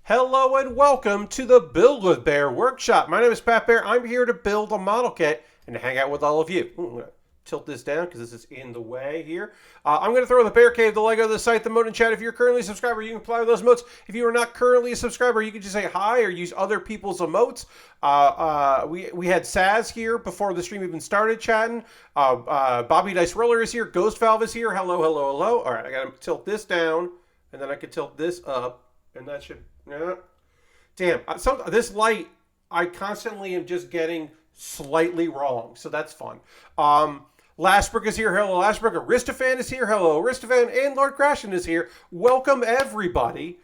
Hello and welcome to the Build With Baer Workshop. My name is Pat Bear. I'm here to build a model kit and to hang out with all of you. I'm going to tilt this down because this is in the way here. I'm going to throw the Bear Cave, the Lego, the site, the mode, and chat. If you're currently a subscriber, you can apply those emotes. If you are not currently a subscriber, you can just say hi or use other people's emotes. We had Saz here before the stream even started chatting. Bobby Dice Roller is here. Ghost Valve is here. Hello, hello, hello. All right, I got to tilt this down, and then I can tilt this up, and that should... Yeah. Damn. This light, I constantly am just getting slightly wrong, so that's fun. Lashbrook is here. Hello, Lashbrook. Aristophan is here. Hello, Aristophan. And Lord Crashin is here. Welcome, everybody.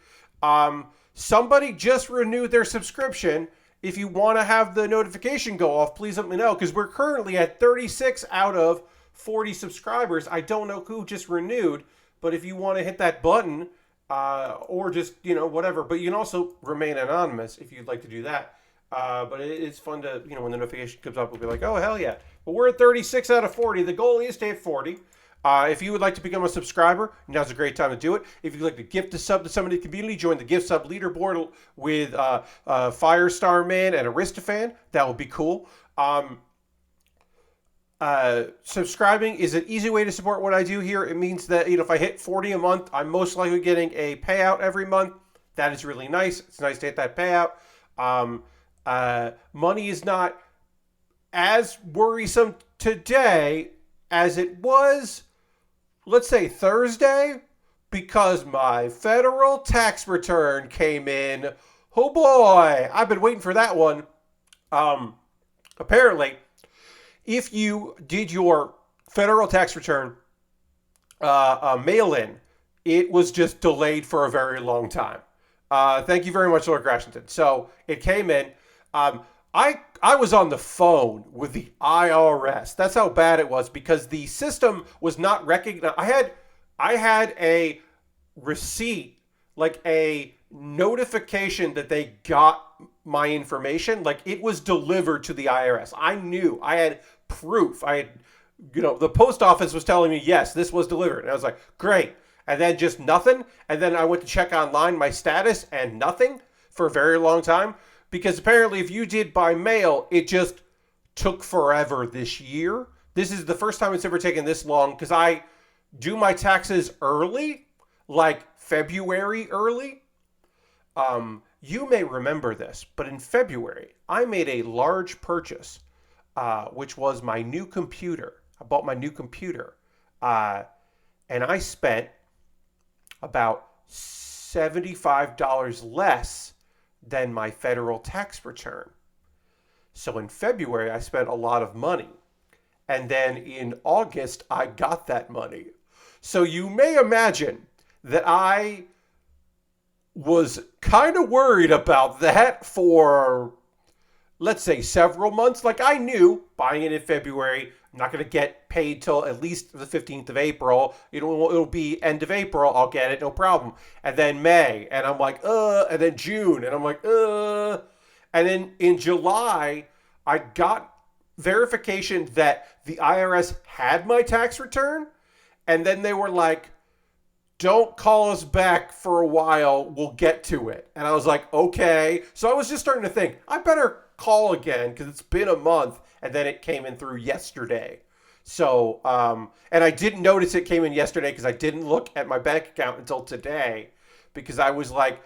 Somebody just renewed their subscription. If you want to have the notification go off, please let me know, because we're currently at 36 out of 40 subscribers. I don't know who just renewed, but if you want to hit that button... or just, whatever. But you can also remain anonymous if you'd like to do that. But it's fun to, when the notification comes up, we'll be like, oh, hell yeah. But we're at 36 out of 40. The goal is to hit 40. If you would like to become a subscriber, now's a great time to do it. If you'd like to gift a sub to somebody in the community, join the gift sub leaderboard with Firestar Man and Aristophan. That would be cool. Subscribing is an easy way to support what I do here. It means that, if I hit 40 a month, I'm most likely getting a payout every month. That is really nice. It's nice to hit that payout. Money is not as worrisome today as it was, let's say, Thursday, because my federal tax return came in. Oh boy, I've been waiting for that one. Apparently, if you did your federal tax return mail-in, it was just delayed for a very long time. Thank you very much, Lord Grashington. So it came in. I was on the phone with the IRS. That's how bad it was, because the system was not recognized. I had a receipt, like a notification that they got my information, like it was delivered to the IRS. I knew. I had proof. I had, the post office was telling me, yes, this was delivered. And I was like, great. And then just nothing. And then I went to check online my status and nothing for a very long time. Because apparently if you did by mail, it just took forever this year. This is the first time it's ever taken this long, because I do my taxes early, like February early. You may remember this, but in February, I made a large purchase, which was my new computer. I bought my new computer, and I spent about $75 less than my federal tax return. So in February, I spent a lot of money. And then in August, I got that money. So you may imagine that I was kind of worried about that for, let's say, several months. Like, I knew buying it in February, I'm not going to get paid till at least the 15th of April. It'll be end of April. I'll get it, no problem. And then May, and I'm like, and then June, and I'm like, And then in July, I got verification that the IRS had my tax return. And then they were like, don't call us back for a while. We'll get to it. And I was like, okay. So I was just starting to think, I better call again because it's been a month. And then it came in through yesterday. So, and I didn't notice it came in yesterday because I didn't look at my bank account until today, because I was like,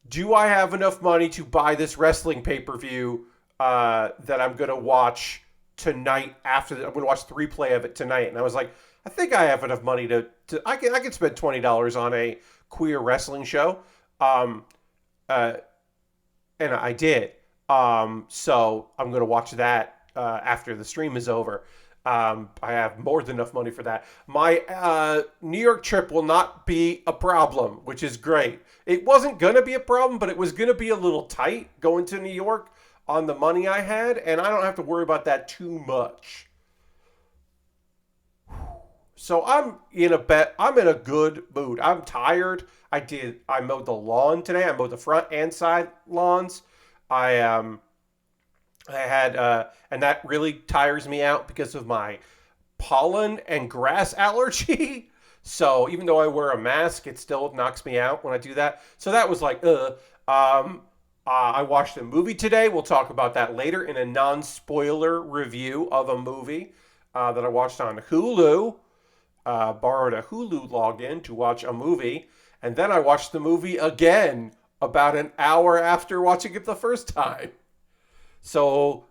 do I have enough money to buy this wrestling pay-per-view that I'm going to watch tonight after I'm going to watch the replay of it tonight. And I was like, I think I have enough money to I can spend $20 on a queer wrestling show. And I did. So I'm going to watch that after the stream is over. I have more than enough money for that. My New York trip will not be a problem, which is great. It wasn't going to be a problem, but it was going to be a little tight going to New York on the money I had, and I don't have to worry about that too much. So I'm in a good mood. I'm tired. I mowed the lawn today. I mowed the front and side lawns. I had, and that really tires me out because of my pollen and grass allergy. So even though I wear a mask, it still knocks me out when I do that. So that was like, I watched a movie today. We'll talk about that later in a non-spoiler review of a movie that I watched on Hulu. Borrowed a Hulu login to watch a movie, and then I watched the movie again about an hour after watching it the first time. So,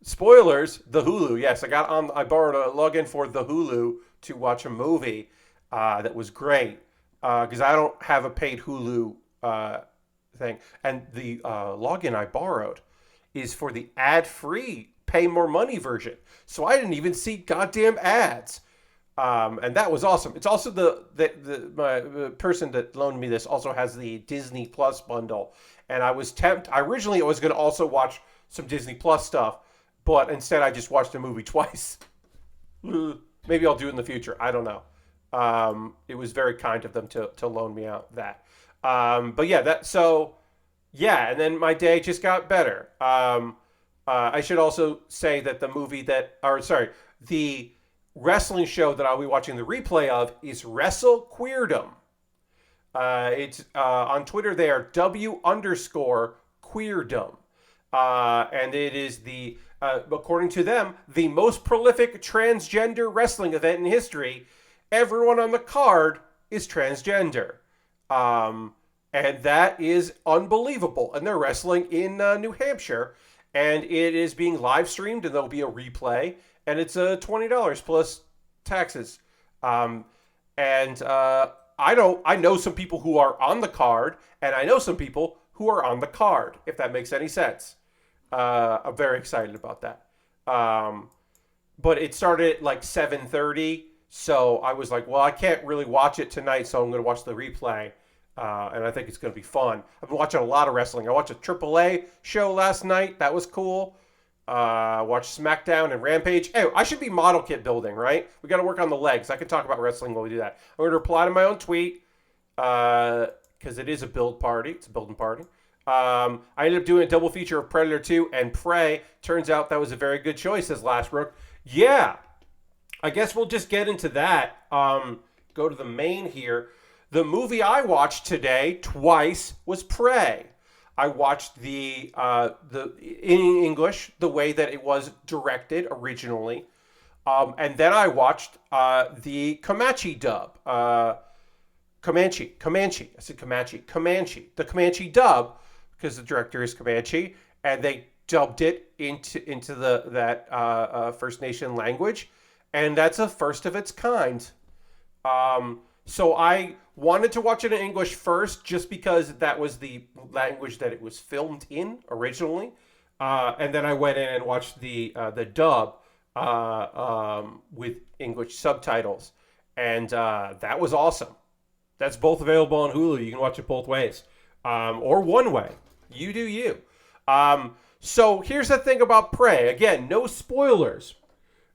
spoilers, the Hulu. Yes, I borrowed a login for the Hulu to watch a movie that was great because I don't have a paid Hulu thing. And the login I borrowed is for the ad-free, pay more money version. So I didn't even see goddamn ads. And that was awesome. It's also the person that loaned me this also has the Disney Plus bundle. And I was tempted. Originally, I was going to also watch some Disney Plus stuff, but instead I just watched the movie twice. Maybe I'll do it in the future. I don't know. It was very kind of them to loan me out that. But yeah, and then my day just got better. I should also say that the wrestling show that I'll be watching the replay of is Wrestle Queerdom. It's on Twitter. They are W_Queerdom. And it is according to them, the most prolific transgender wrestling event in history. Everyone on the card is transgender. And that is unbelievable. And they're wrestling in New Hampshire. And it is being live streamed, and there'll be a replay. And it's $20 plus taxes. I know some people who are on the card, and I know some people who are on the card, if that makes any sense. I'm very excited about that. But it started at like 7:30, so I was like, well, I can't really watch it tonight, so I'm going to watch the replay. And I think it's going to be fun. I've been watching a lot of wrestling. I watched a AAA show last night. That was cool. Watched SmackDown and Rampage. Hey, I should be model kit building, right? We got to work on the legs. I can talk about wrestling while we do that. I'm going to reply to my own tweet because it is a build party. It's a building party. I ended up doing a double feature of Predator 2 and Prey. Turns out that was a very good choice, says Lashbrook. Yeah, I guess we'll just get into that. Go to the main here. The movie I watched today twice was Prey. I watched in English, the way that it was directed originally. And then I watched the Comanche dub. Comanche. I said Comanche. Comanche. The Comanche dub, because the director is Comanche, and they dubbed it into that First Nation language. And that's a first of its kind. So I wanted to watch it in English first, just because that was the language that it was filmed in originally, and then I went in and watched the dub with English subtitles, and that was awesome. That's both available on Hulu. You can watch it both ways, or one way. You do you. So here's the thing about Prey. Again, no spoilers.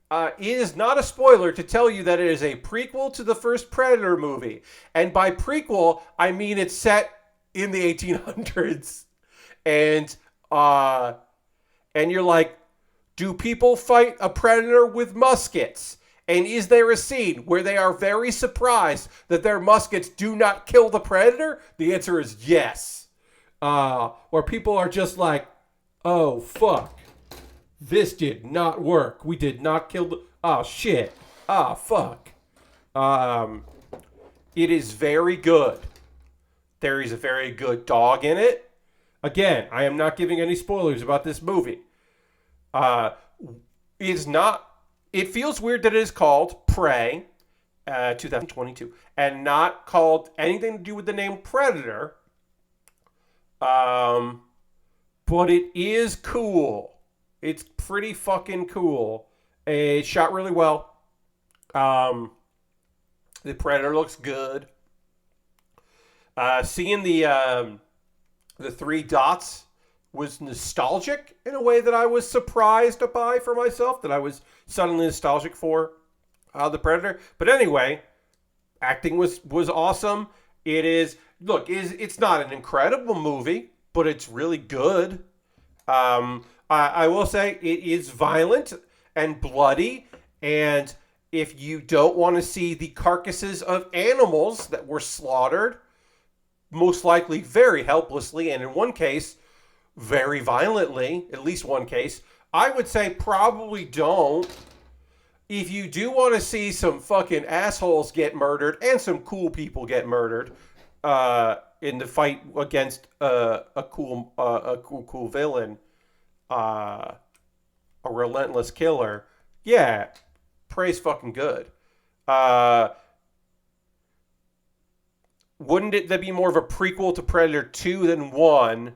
It is not a spoiler to tell you that it is a prequel to the first Predator movie. And by prequel, I mean it's set in the 1800s. And you're like, do people fight a Predator with muskets? And is there a scene where they are very surprised that their muskets do not kill the Predator? The answer is yes. Where people are just like, oh, fuck. This did not work. We did not kill the... Oh, shit. Ah, fuck. It is very good. There is a very good dog in it. Again, I am not giving any spoilers about this movie. It feels weird that it is called Prey, 2022, and not called anything to do with the name Predator. But it is cool. It's pretty fucking cool. It's shot really well. The Predator looks good. Seeing the three dots was nostalgic in a way that I was surprised by for myself, that I was suddenly nostalgic for the Predator. But anyway, acting was awesome. It's not an incredible movie, but it's really good. I will say it is violent and bloody, and if you don't want to see the carcasses of animals that were slaughtered, most likely very helplessly, and in one case, very violently, at least one case. I would say probably don't. If you do want to see some fucking assholes get murdered and some cool people get murdered in the fight against a cool villain, a relentless killer, yeah, Prey's fucking good. Uh, wouldn't it that be more of a prequel to Predator 2 than 1?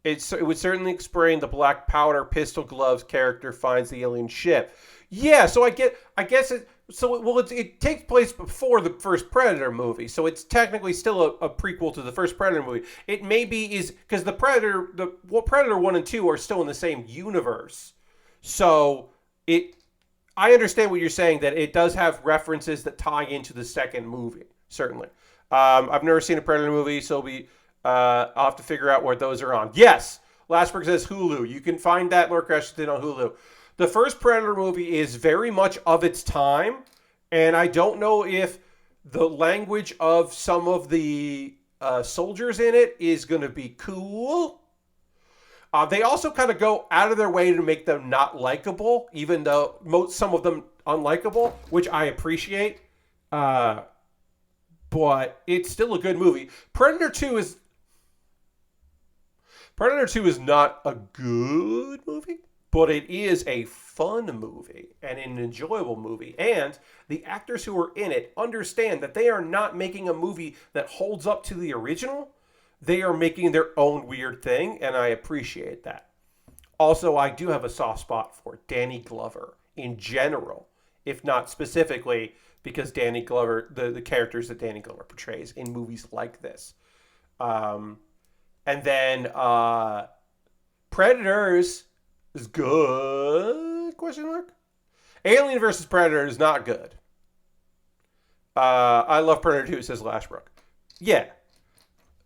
It would certainly explain the black powder pistol gloves character finds the alien ship. Yeah, so I guess it. So it takes place before the first Predator movie, so it's technically still a prequel to the first Predator movie. It maybe is because Predator 1 and 2 are still in the same universe. So I understand what you're saying, that it does have references that tie into the second movie. Certainly, I've never seen a Predator movie, so I'll have to figure out where those are on. Yes, Lastberg says Hulu. You can find that Lord Crashington on Hulu. The first Predator movie is very much of its time, and I don't know if the language of some of the soldiers in it is going to be cool. They also kind of go out of their way to make them not likable, even though some of them unlikable, which I appreciate. But it's still a good movie. Predator 2 is not a good movie, but it is a fun movie and an enjoyable movie. And the actors who are in it understand that they are not making a movie that holds up to the original. They are making their own weird thing, and I appreciate that. Also, I do have a soft spot for Danny Glover in general, if not specifically because Danny Glover, the characters that Danny Glover portrays in movies like this. And then Predators is good? Question mark. Alien versus Predator is not good. I love Predator 2, says Lashbrook. Yeah,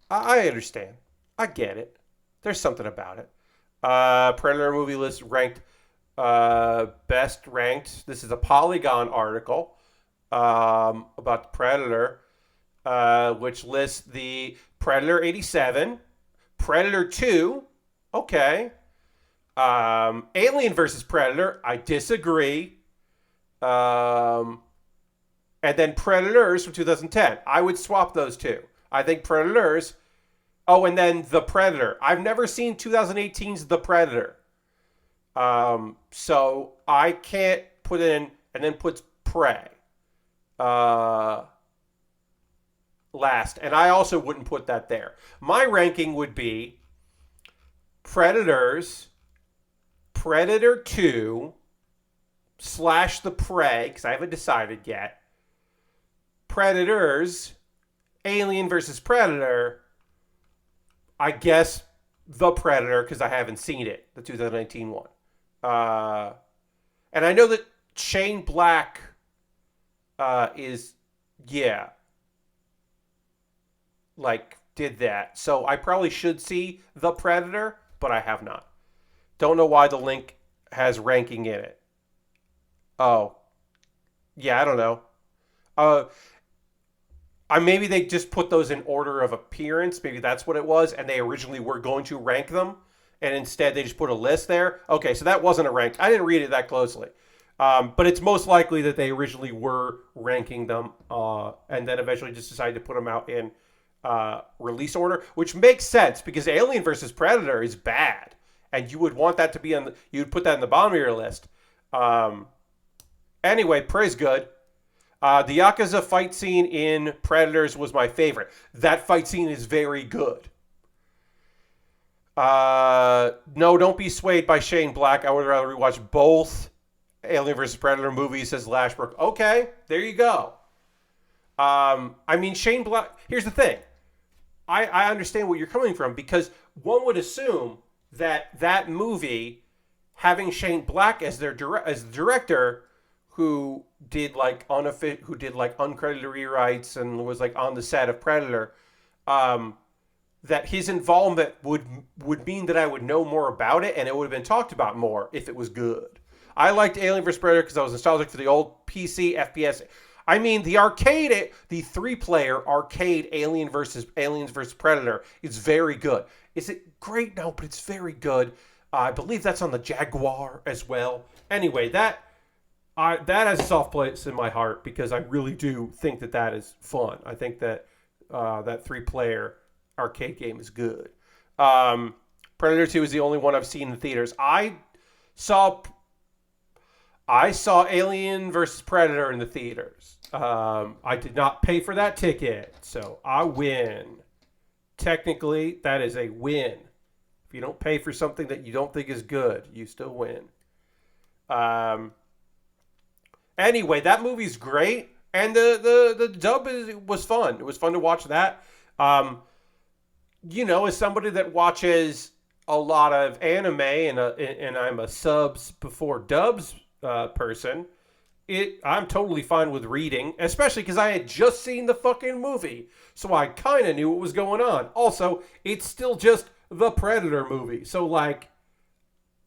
I understand. I get it. There's something about it. Predator movie list ranked best ranked. This is a Polygon article about the Predator, which lists the Predator 87, Predator 2. Okay. Alien versus Predator, I disagree. And then Predators from 2010. I would swap those two. I think Predators. Oh, and then The Predator. I've never seen 2018's The Predator. So I can't put in and then put Prey last. And I also wouldn't put that there. My ranking would be Predators, Predator 2 / The Prey, because I haven't decided yet. Predators, Alien versus Predator, I guess The Predator, because I haven't seen it, the 2019 one. And I know that Shane Black did that. So I probably should see The Predator, but I have not. Don't know why the link has ranking in it. Oh. Yeah, I don't know. Maybe they just put those in order of appearance. Maybe that's what it was, and they originally were going to rank them, and instead they just put a list there. Okay, so that wasn't a rank. I didn't read it that closely. But it's most likely that they originally were ranking them, and then eventually just decided to put them out in release order, which makes sense because Alien versus Predator is bad, and you would want that to be you'd put that in the bottom of your list. Anyway, Prey's good. The Yakuza fight scene in Predators was my favorite. That fight scene is very good. No, don't be swayed by Shane Black. I would rather rewatch both Alien vs. Predator movies, says Lashbrook. Okay, there you go. Shane Black... Here's the thing. I understand where you're coming from, because one would assume that movie, having Shane Black as the director, who did uncredited rewrites and was on the set of Predator, that his involvement would mean that I would know more about it and it would have been talked about more if it was good. I liked Alien vs. Predator because I was nostalgic for the old PC FPS. I mean, the arcade, the 3-player arcade Aliens versus Predator is very good. Is it great? No, but it's very good. I believe that's on the Jaguar as well. Anyway, that has a soft place in my heart because I really do think that is fun. I think that that 3-player arcade game is good. Predator 2 is the only one I've seen in theaters. Saw Alien versus Predator in the theaters. I did not pay for that ticket, so I win. Technically, that is a win. If you don't pay for something that you don't think is good, you still win. Anyway, that movie's great, and the dub was fun. It was fun to watch that. As somebody that watches a lot of anime and I'm a subs before dubs person, I'm totally fine with reading, especially because I had just seen the fucking movie, so I kind of knew what was going on. Also, it's still just the Predator movie, so like,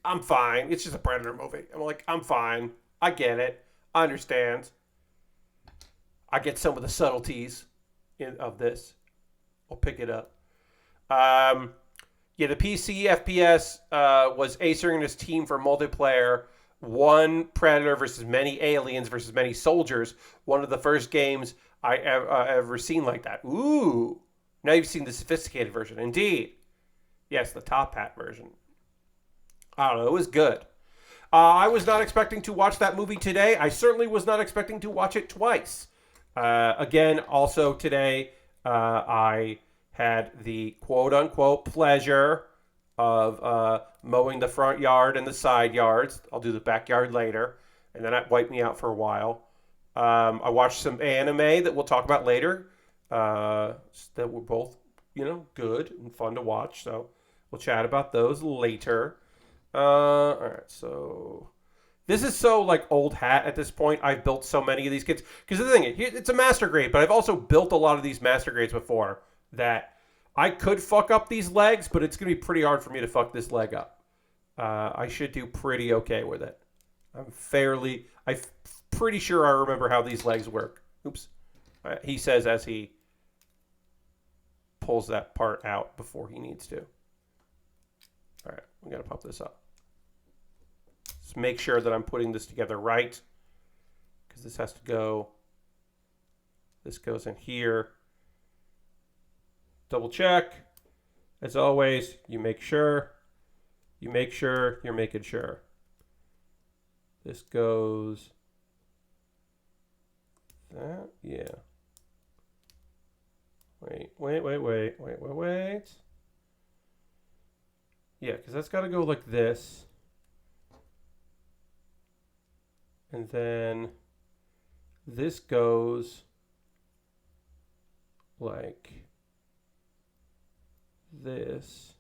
I'm fine. It's just a Predator movie. I'm fine. I get it. I understand. I get some of the subtleties of this. I'll pick it up. The PC FPS was Acer and his team for multiplayer. One Predator versus many aliens versus many soldiers. One of the first games I ever seen like that. Ooh. Now you've seen the sophisticated version. Indeed. Yes, the top hat version. I don't know. It was good. I was not expecting to watch that movie today. I certainly was not expecting to watch it twice. Again, also today, I had the quote-unquote pleasure of mowing the front yard and the side yards. I'll do the backyard later, and then that wiped me out for a while. I watched some anime that we'll talk about later that were both, good and fun to watch. So we'll chat about those later. All right, so this is so like old hat at this point. I've built so many of these kits because the thing is, it's a master grade, but I've also built a lot of these master grades before that I could fuck up these legs, but it's gonna be pretty hard for me to fuck this leg up. I should do pretty okay with it. I'm pretty sure I remember how these legs work. Oops, he says as he pulls that part out before he needs to. All right, we gotta pop this up. Just make sure that I'm putting this together right, because this has to go. This goes in here. Double check. As always, you make sure. You make sure you're making sure. This goes. That, yeah. Wait. Yeah, because that's got to go like this. And then this goes like this.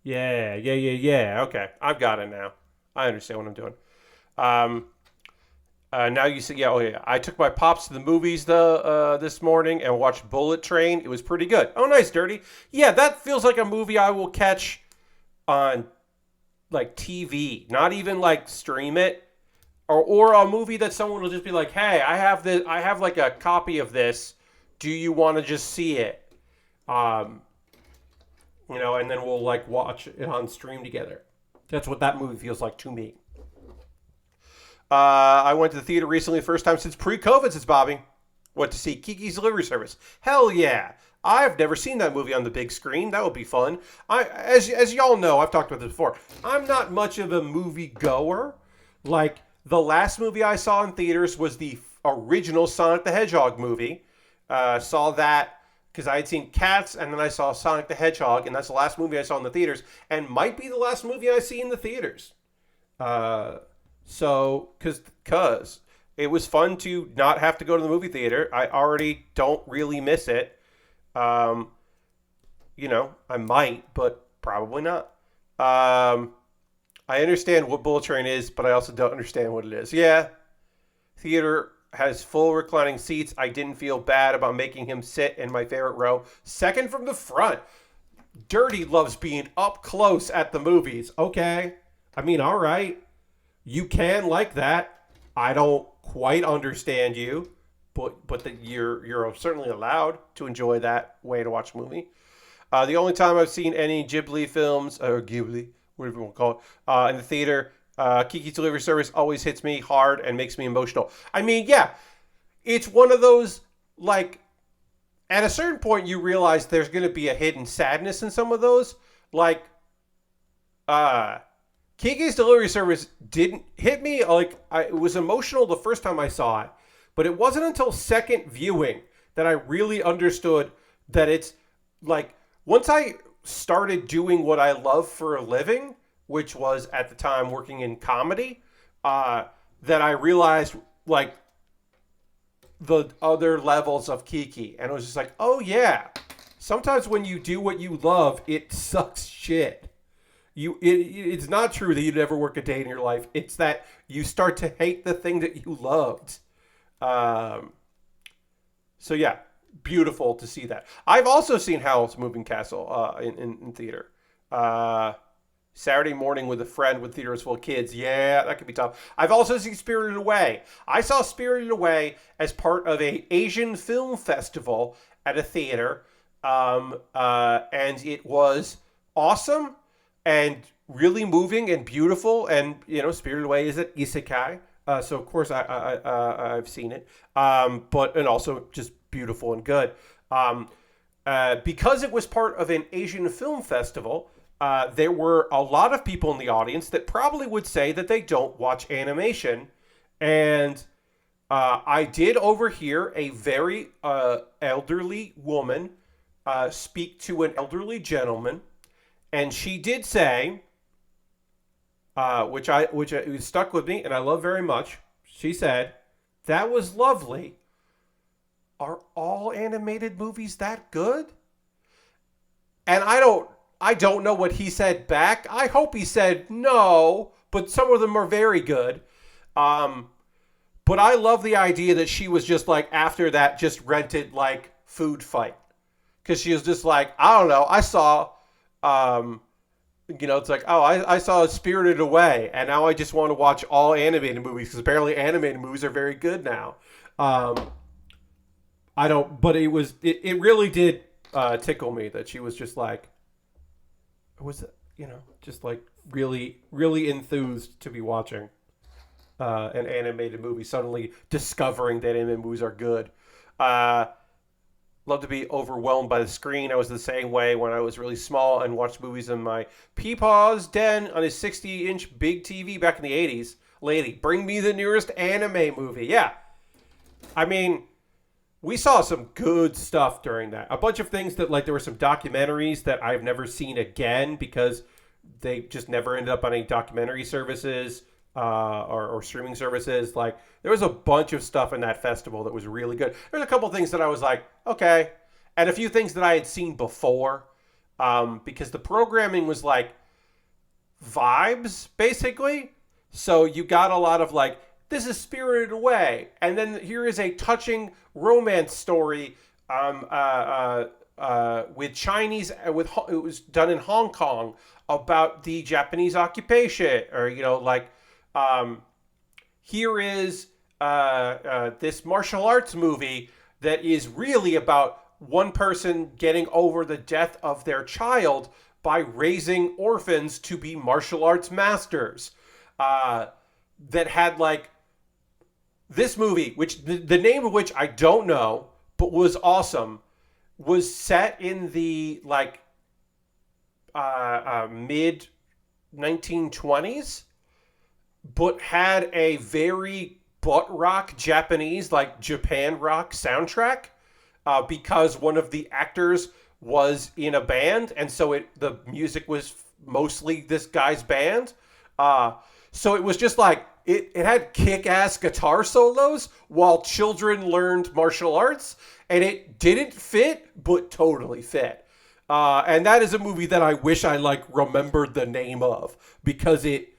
Yeah. Okay, I've got it now. I understand what I'm doing. Now you see, I took my pops to the movies this morning and watched Bullet Train. It was pretty good. Oh, nice, Dirty. Yeah, that feels like a movie I will catch on like TV, not even like stream it, or a movie that someone will just be like, "Hey, I have like a copy of this. Do you want to just see it?" And then we'll like watch it on stream together. That's what that movie feels like to me. I went to the theater recently, first time since pre-COVID, says Bobby. Went to see Kiki's Delivery Service. Hell yeah. I've never seen that movie on the big screen. That would be fun. As y'all know, I've talked about this before. I'm not much of a movie goer. Like, the last movie I saw in theaters was the original Sonic the Hedgehog movie. Saw that because I had seen Cats, and then I saw Sonic the Hedgehog, and that's the last movie I saw in the theaters, and might be the last movie I see in the theaters. So, because it was fun to not have to go to the movie theater. I already don't really miss it. I might, but probably not. I understand what Bullet Train is, but I also don't understand what it is. Yeah, theater has full reclining seats. I didn't feel bad about making him sit in my favorite row, second from the front. Dirty loves being up close at the movies. Okay. I mean, all right. You can like that. I don't quite understand you, but that you're certainly allowed to enjoy that way to watch a movie. The only time I've seen any Ghibli films, or Ghibli, whatever you want to call it, in the theater, Kiki's Delivery Service always hits me hard and makes me emotional. I mean, yeah, it's one of those, like, at a certain point you realize there's going to be a hidden sadness in some of those. Like, Kiki's Delivery Service didn't hit me. Like, it was emotional the first time I saw it, but it wasn't until second viewing that I really understood that it's, like, once I started doing what I love for a living, which was at the time working in comedy, that I realized, like, the other levels of Kiki. And it was just like, oh yeah, sometimes when you do what you love, it sucks shit. It's not true that you'd never work a day in your life. It's that you start to hate the thing that you loved. So yeah, beautiful to see that. I've also seen Howl's Moving Castle in theater. Saturday morning with a friend when theater was full of kids. Yeah, that could be tough. I've also seen Spirited Away. I saw Spirited Away as part of a Asian film festival at a theater. And it was awesome and really moving and beautiful. And, you know, Spirited Away is an isekai. So, of course, I've seen it. And also just beautiful and good. Because it was part of an Asian film festival, there were a lot of people in the audience that probably would say that they don't watch animation. And I did overhear a very elderly woman speak to an elderly gentleman. And she did say, which stuck with me and I love very much. She said, "That was lovely. Are all animated movies that good?" And I don't know what he said back. I hope he said no, but some of them are very good. But I love the idea that she was just like, after that, just rented like Food Fight. Because she was just like, I don't know, I saw, it's like, oh, I saw Spirited Away, and now I just want to watch all animated movies, because apparently animated movies are very good now. But it really did tickle me that she was just like, was, just like really, really enthused to be watching an animated movie, suddenly discovering that animated movies are good. Love to be overwhelmed by the screen. I was the same way when I was really small and watched movies in my Peepaw's den on his 60-inch big TV back in the 80s. Lady, bring me the nearest anime movie. Yeah. I mean, we saw some good stuff during that. A bunch of things that, like, there were some documentaries that I've never seen again because they just never ended up on any documentary services or streaming services. Like, there was a bunch of stuff in that festival that was really good. There's a couple things that I was like, okay. And a few things that I had seen before because the programming was like vibes, basically. So you got a lot of like, this is Spirited Away. And then here is a touching romance story with Chinese, it was done in Hong Kong about the Japanese occupation. Or, here is this martial arts movie that is really about one person getting over the death of their child by raising orphans to be martial arts masters. That had like this movie, which the name of which I don't know, but was awesome, was set in the like mid 1920s, but had a very butt rock Japanese, like Japan rock soundtrack, because one of the actors was in a band, and so the music was mostly this guy's band. So it was just like, it had kick-ass guitar solos while children learned martial arts, and it didn't fit, but totally fit. And that is a movie that I wish I like remembered the name of, because it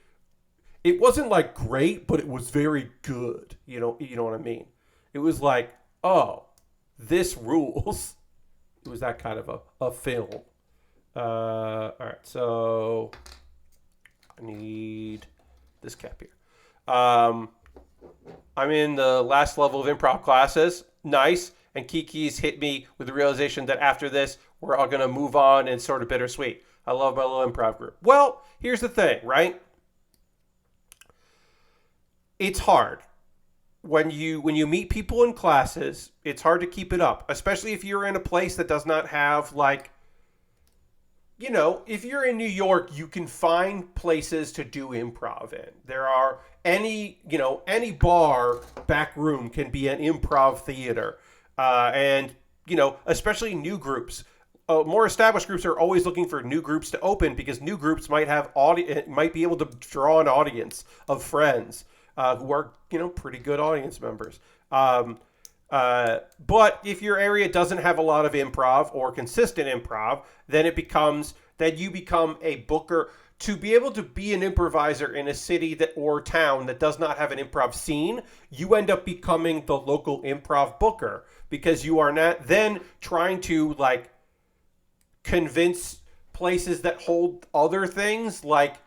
wasn't like great, but it was very good. You know what I mean? It was like, oh, this rules. It was that kind of a film. All right, so I need this cap here. I'm in the last level of improv classes. Nice. And Kiki's hit me with the realization that after this, we're all going to move on, and it's sort of bittersweet. I love my little improv group. Well, here's the thing, right? It's hard. When you meet people in classes, it's hard to keep it up, especially if you're in a place that does not have like, if you're in New York, you can find places to do improv in. There are any bar back room can be an improv theater, and especially new groups. More established groups are always looking for new groups to open because new groups might be able to draw an audience of friends who are pretty good audience members. But if your area doesn't have a lot of improv or consistent improv, then you become a booker. To be able to be an improviser in a city or town that does not have an improv scene, you end up becoming the local improv booker because you are not then trying to like convince places that hold other things like,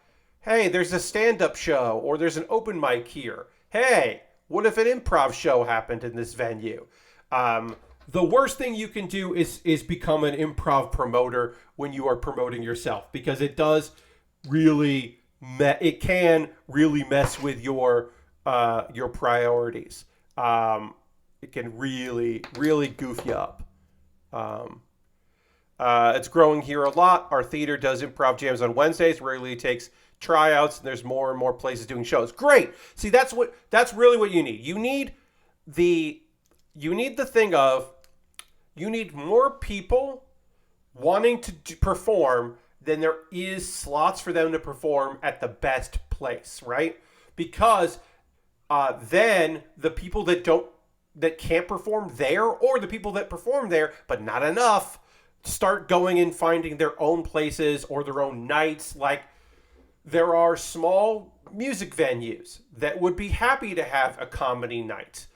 hey, there's a stand-up show or there's an open mic here. Hey, what if an improv show happened in this venue? The worst thing you can do is become an improv promoter when you are promoting yourself, because it does really it can really mess with your priorities. It can really goof you up. It's growing here a lot. Our theater does improv jams on Wednesdays. Rarely takes tryouts, and there's more and more places doing shows. Great. See, that's really what you need. You need the thing of you need more people wanting to perform than there is slots for them to perform at the best place, right? Because then the people that can't perform there, or the people that perform there but not enough, start going and finding their own places or their own nights. Like, there are small music venues that would be happy to have a comedy night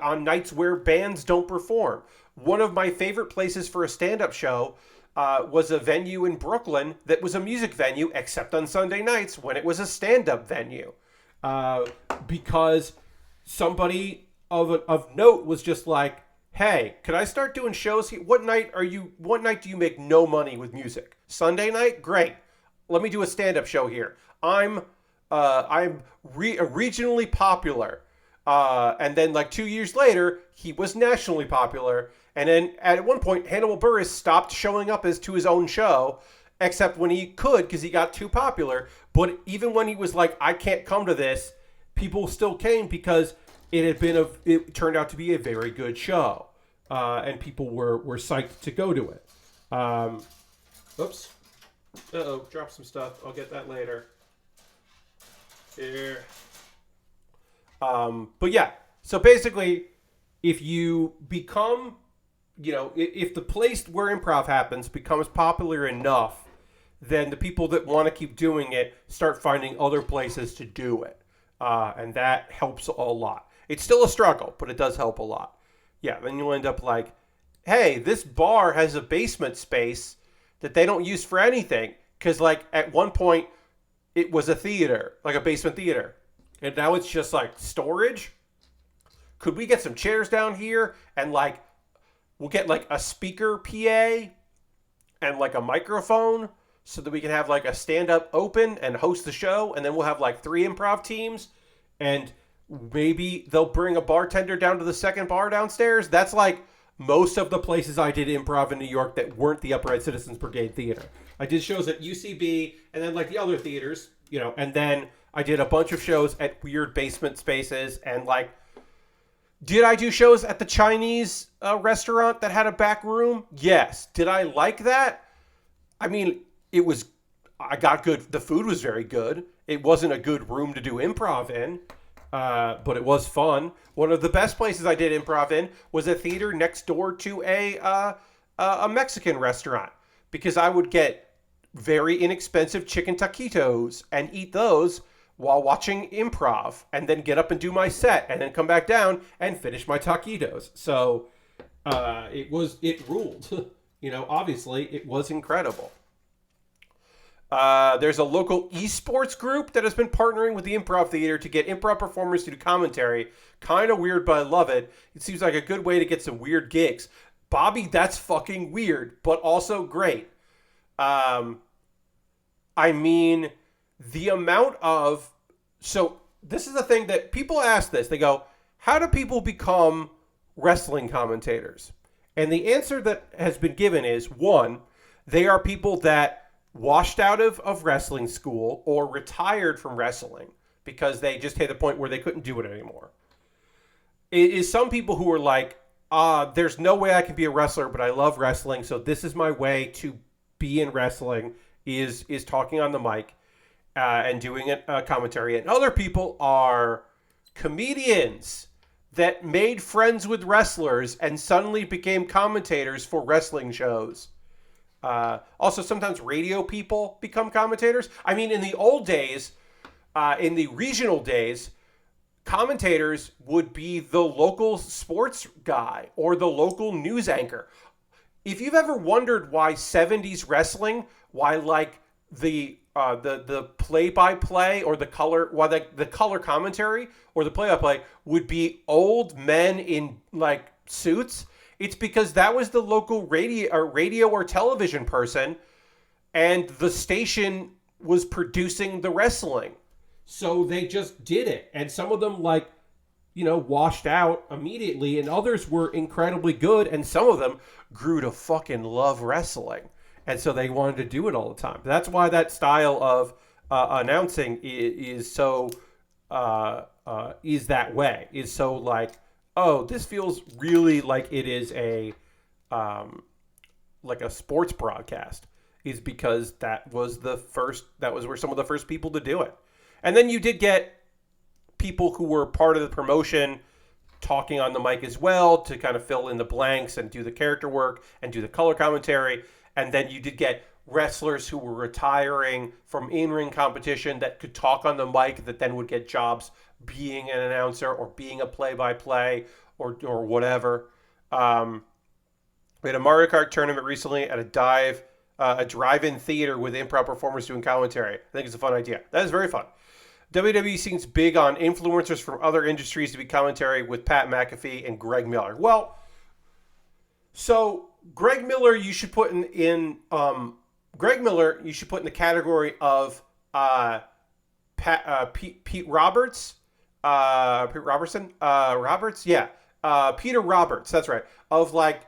on nights where bands don't perform. One of my favorite places for a stand-up show was a venue in Brooklyn that was a music venue, except on Sunday nights when it was a stand-up venue. Because somebody of note was just like, hey, can I start doing shows here? What night do you make no money with music? Sunday night? Great. Let me do a stand-up show here. I'm regionally popular. And then like 2 years later, he was nationally popular. And then at one point, Hannibal Buress stopped showing up to his own show, except when he could because he got too popular. But even when he was like, I can't come to this, people still came because it turned out to be a very good show. And people were psyched to go to it. Oops. Uh-oh, dropped some stuff. I'll get that later. Here. But yeah, so basically, if you become, if the place where improv happens becomes popular enough, then the people that want to keep doing it start finding other places to do it. And that helps a lot. It's still a struggle, but it does help a lot. Yeah, then you'll end up like, hey, this bar has a basement space that they don't use for anything. Because like at one point, it was a theater, like a basement theater. And now it's just like storage. Could we get some chairs down here and like we'll get like a speaker PA and like a microphone so that we can have like a stand-up open and host the show, and then we'll have like 3 improv teams, and maybe they'll bring a bartender down to the second bar downstairs. That's like most of the places I did improv in New York that weren't the Upright Citizens Brigade Theater. I did shows at UCB and then like the other theaters, and then I did a bunch of shows at weird basement spaces. And like, did I do shows at the Chinese restaurant that had a back room? Yes. Did I like that? I mean, I got good. The food was very good. It wasn't a good room to do improv in, but it was fun. One of the best places I did improv in was a theater next door to a Mexican restaurant, because I would get very inexpensive chicken taquitos and eat those while watching improv, and then get up and do my set, and then come back down and finish my taquitos. So it ruled. Obviously it was incredible. There's a local esports group that has been partnering with the Improv Theater to get improv performers to do commentary. Kind of weird, but I love it. It seems like a good way to get some weird gigs. Bobby, that's fucking weird, but also great. I mean, the amount of... So, this is the thing that people ask this. They go, how do people become wrestling commentators? And the answer that has been given is, one, they are people that washed out of wrestling school or retired from wrestling because they just hit a point where they couldn't do it anymore. It is some people who are like, there's no way I can be a wrestler, but I love wrestling, so this is my way to be in wrestling, is talking on the mic and doing a commentary. And other people are comedians that made friends with wrestlers and suddenly became commentators for wrestling shows. Also, sometimes radio people become commentators. I mean, in the old days, in the regional days, commentators would be the local sports guy or the local news anchor. If you've ever wondered why 70s wrestling, why like the play-by-play or the color, why the color commentary or the play-by-play would be old men in like suits, it's because that was the local radio or television person, and the station was producing the wrestling. So they just did it. And some of them, like, you know, washed out immediately, and others were incredibly good, and some of them grew to fucking love wrestling. And so they wanted to do it all the time. That's why that style of announcing is so, is that way. Is so like, oh, this feels really like it is a, like a sports broadcast. Is because that was where some of the first people to do it. And then you did get people who were part of the promotion talking on the mic as well to kind of fill in the blanks and do the character work and do the color commentary. And then you did get wrestlers who were retiring from in-ring competition that could talk on the mic that then would get jobs being an announcer or being a play-by-play or whatever. We had a Mario Kart tournament recently at a drive-in theater with improv performers doing commentary. I think it's a fun idea. That is very fun. WWE seems big on influencers from other industries to be commentary with Pat McAfee and Greg Miller. Well, so Greg Miller you should put in the category of Pete Roberts. Pete Robertson? Roberts? Yeah. Peter Roberts, that's right. Of like,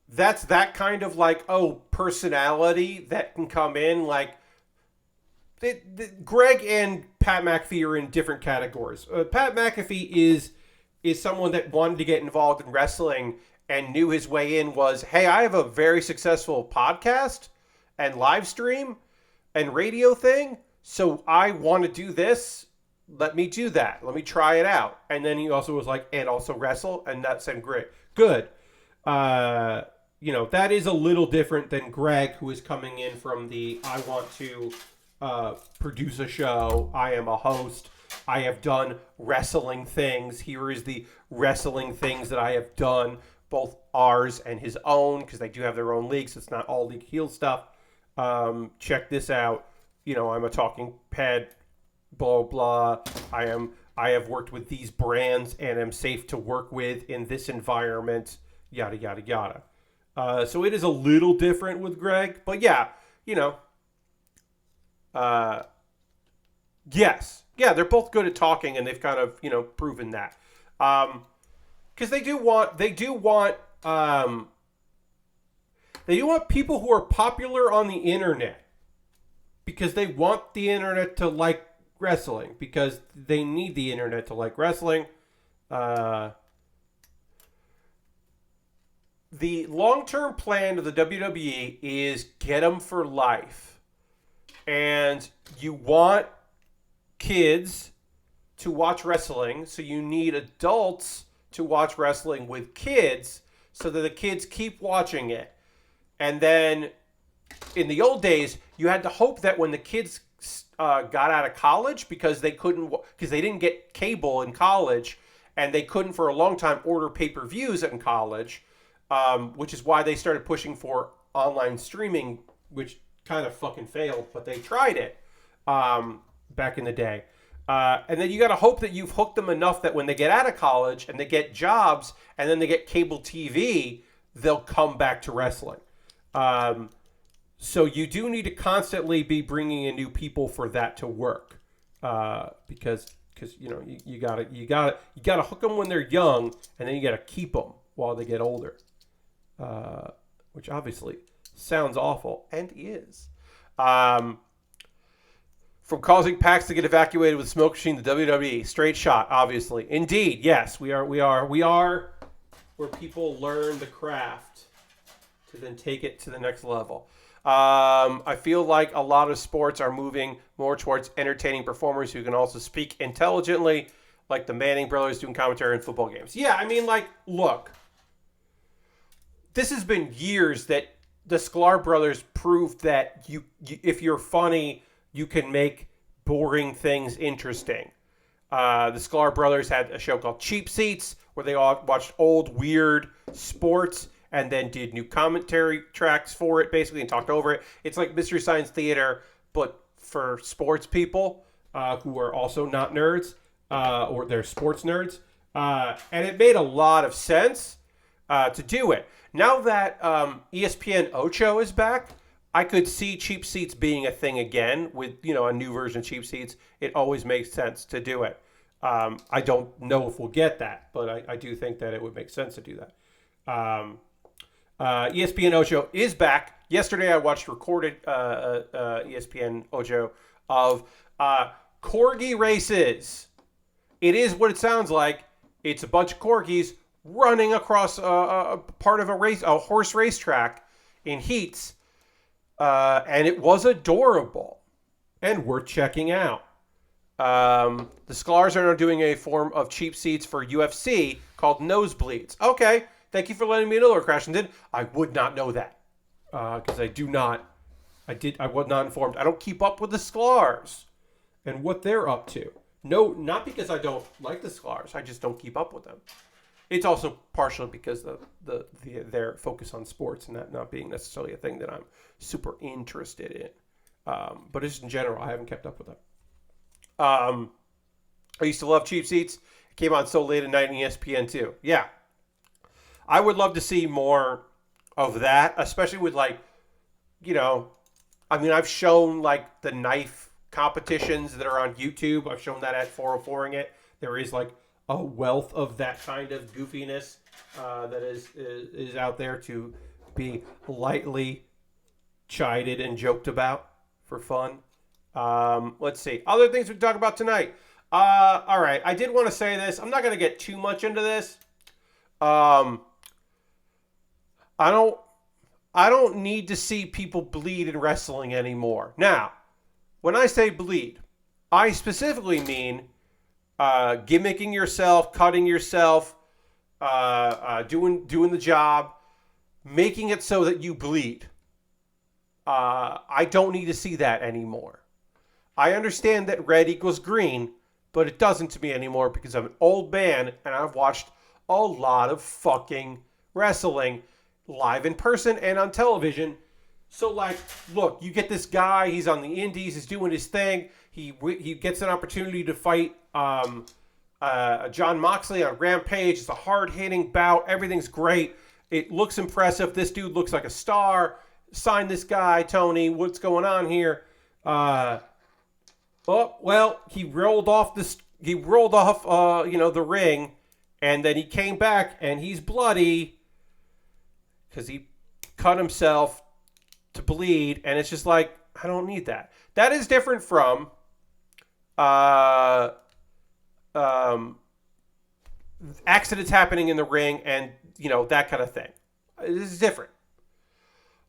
that's that kind of like, personality that can come in. Like, Greg and Pat McAfee are in different categories. Pat McAfee is someone that wanted to get involved in wrestling and knew his way in was, hey, I have a very successful podcast and live stream and radio thing, so I want to do this. Let me do that. Let me try it out. And then he also was like, and also wrestle, and that said, great. Good. That is a little different than Greg, who is coming in from the, I want to produce a show. I am a host. I have done wrestling things. Here is the wrestling things that I have done, both ours and his own, because they do have their own leagues. It's not all league heel stuff. Check this out. I'm a talking head, blah, blah. I have worked with these brands and am safe to work with in this environment, yada, yada, yada. So it is a little different with Greg, but yeah, yes. Yeah, they're both good at talking, and they've kind of, proven that. Because they do want people who are popular on the internet, because they want the internet to like wrestling, because they need the internet to like wrestling. The long-term plan of the WWE is get them for life. And you want kids to watch wrestling, so you need adults to watch wrestling with kids so that the kids keep watching it. And then in the old days, you had to hope that when the kids got out of college, because they didn't get cable in college, and they couldn't for a long time order pay-per-views in college, which is why they started pushing for online streaming, which kind of fucking failed, but they tried it back in the day. And then you got to hope that you've hooked them enough that when they get out of college and they get jobs and then they get cable TV, they'll come back to wrestling. So you do need to constantly be bringing in new people for that to work, because you know you gotta hook them when they're young, and then you gotta keep them while they get older, which obviously sounds awful and is. From causing packs to get evacuated with smoke machine, the WWE straight shot, obviously, indeed, yes, we are where people learn the craft to then take it to the next level. I feel like a lot of sports are moving more towards entertaining performers who can also speak intelligently, like the Manning brothers doing commentary in football games. Yeah, I mean, like, look, this has been years that the Sklar brothers proved that you if you're funny, you can make boring things interesting. The Sklar brothers had a show called Cheap Seats, where they all watched old, weird sports and then did new commentary tracks for it, basically, and talked over it. It's like Mystery Science Theater, but for sports people who are also not nerds, or they're sports nerds. And it made a lot of sense to do it. Now that ESPN Ocho is back, I could see Cheap Seats being a thing again with, you know, a new version of Cheap Seats. It always makes sense to do it. I don't know if we'll get that, but I do think that it would make sense to do that. ESPN Ocho is back. Yesterday I watched recorded ESPN Ocho of corgi races. It is what it sounds like. It's a bunch of corgis running across a part of a horse racetrack in heats. And it was adorable and worth checking out. The Sklars are now doing a form of Cheap Seats for UFC called Nosebleeds. Okay, thank you for letting me know, Lord Crashington. I would not know that because I was not informed. I don't keep up with the Sklars and what they're up to. No, not because I don't like the Sklars. I just don't keep up with them. It's also partially because their focus on sports and that not being necessarily a thing that I'm super interested in. But just in general, I haven't kept up with them. I used to love Cheap Seats. It came on so late at night on ESPN too. Yeah. I would love to see more of that, especially with, like, you know, I mean, I've shown, like, the knife competitions that are on YouTube. I've shown that at 404ing it. There is, like, a wealth of that kind of goofiness that is out there to be lightly chided and joked about for fun. Let's see. Other things we can talk about tonight. All right. I did want to say this. I'm not going to get too much into this. I don't need to see people bleed in wrestling anymore. Now, when I say bleed, I specifically mean gimmicking yourself, cutting yourself, doing the job, making it so that you bleed. I don't need to see that anymore. I understand that red equals green, but it doesn't to me anymore because I'm an old man and I've watched a lot of fucking wrestling live in person and on television. So, like, look, you get this guy, he's on the indies, he's doing his thing, he gets an opportunity to fight John Moxley on Rampage. It's a hard-hitting bout, everything's great, it looks impressive, this dude looks like a star, sign this guy, Tony, what's going on here? Oh, well, he rolled off the ring, and then he came back, and he's bloody because he cut himself to bleed, and it's just like, I don't need that. That is different from accidents happening in the ring and, you know, that kind of thing. This is different.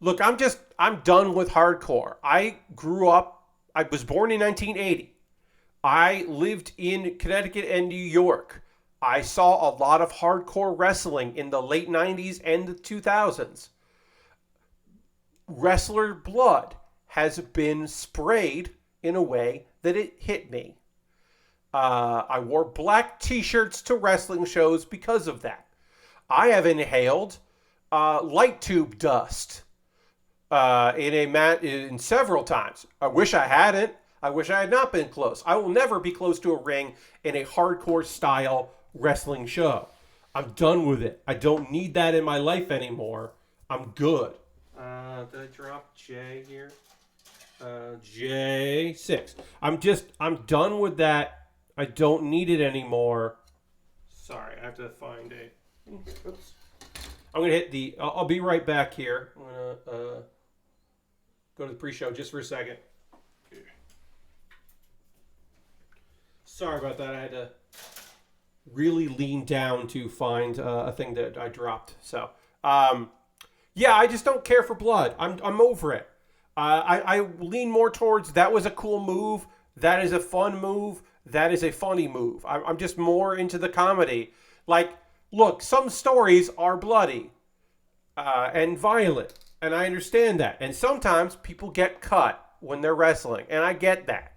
Look, I'm done with hardcore. I was born in 1980. I lived in Connecticut and New York. I saw a lot of hardcore wrestling in the late 90s and the 2000s. Wrestler blood has been sprayed in a way that it hit me. I wore black t-shirts to wrestling shows because of that. I have inhaled light tube dust in a match in several times. I wish I hadn't. I wish I had not been close. I will never be close to a ring in a hardcore style wrestling show. I'm done with it. I don't need that in my life anymore. I'm good. Did I drop J here? J6. I'm done with that. I don't need it anymore. Sorry, I have to find a. Oops. I'm gonna hit the. I'll be right back here. I'm gonna go to the pre-show just for a second. Sorry about that. I had to really lean down to find a thing that I dropped. So, yeah, I just don't care for blood. I'm over it. I lean more towards that was a cool move. That is a fun move. That is a funny move. I'm just more into the comedy. Like, look, some stories are bloody and violent, and I understand that. And sometimes people get cut when they're wrestling, and I get that.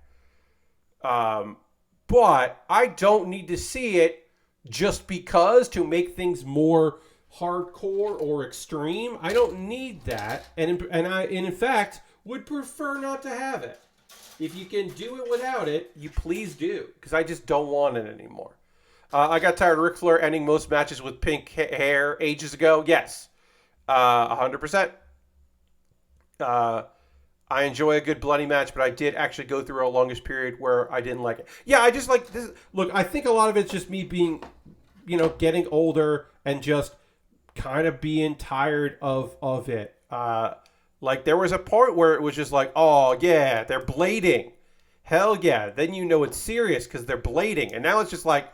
But I don't need to see it just because to make things more hardcore or extreme. I don't need that, and in fact would prefer not to have it. If you can do it without it, you please do, because I just don't want it anymore. I got tired of Ric Flair ending most matches with pink hair ages ago. Yes, 100%. I enjoy a good bloody match, but I did actually go through a longish period where I didn't like it. Yeah, I just like this. Look, I think a lot of it's just me being, getting older and just kind of being tired of it. Like there was a point where it was just like, oh yeah, they're blading. Hell yeah. Then it's serious because they're blading. And now it's just like,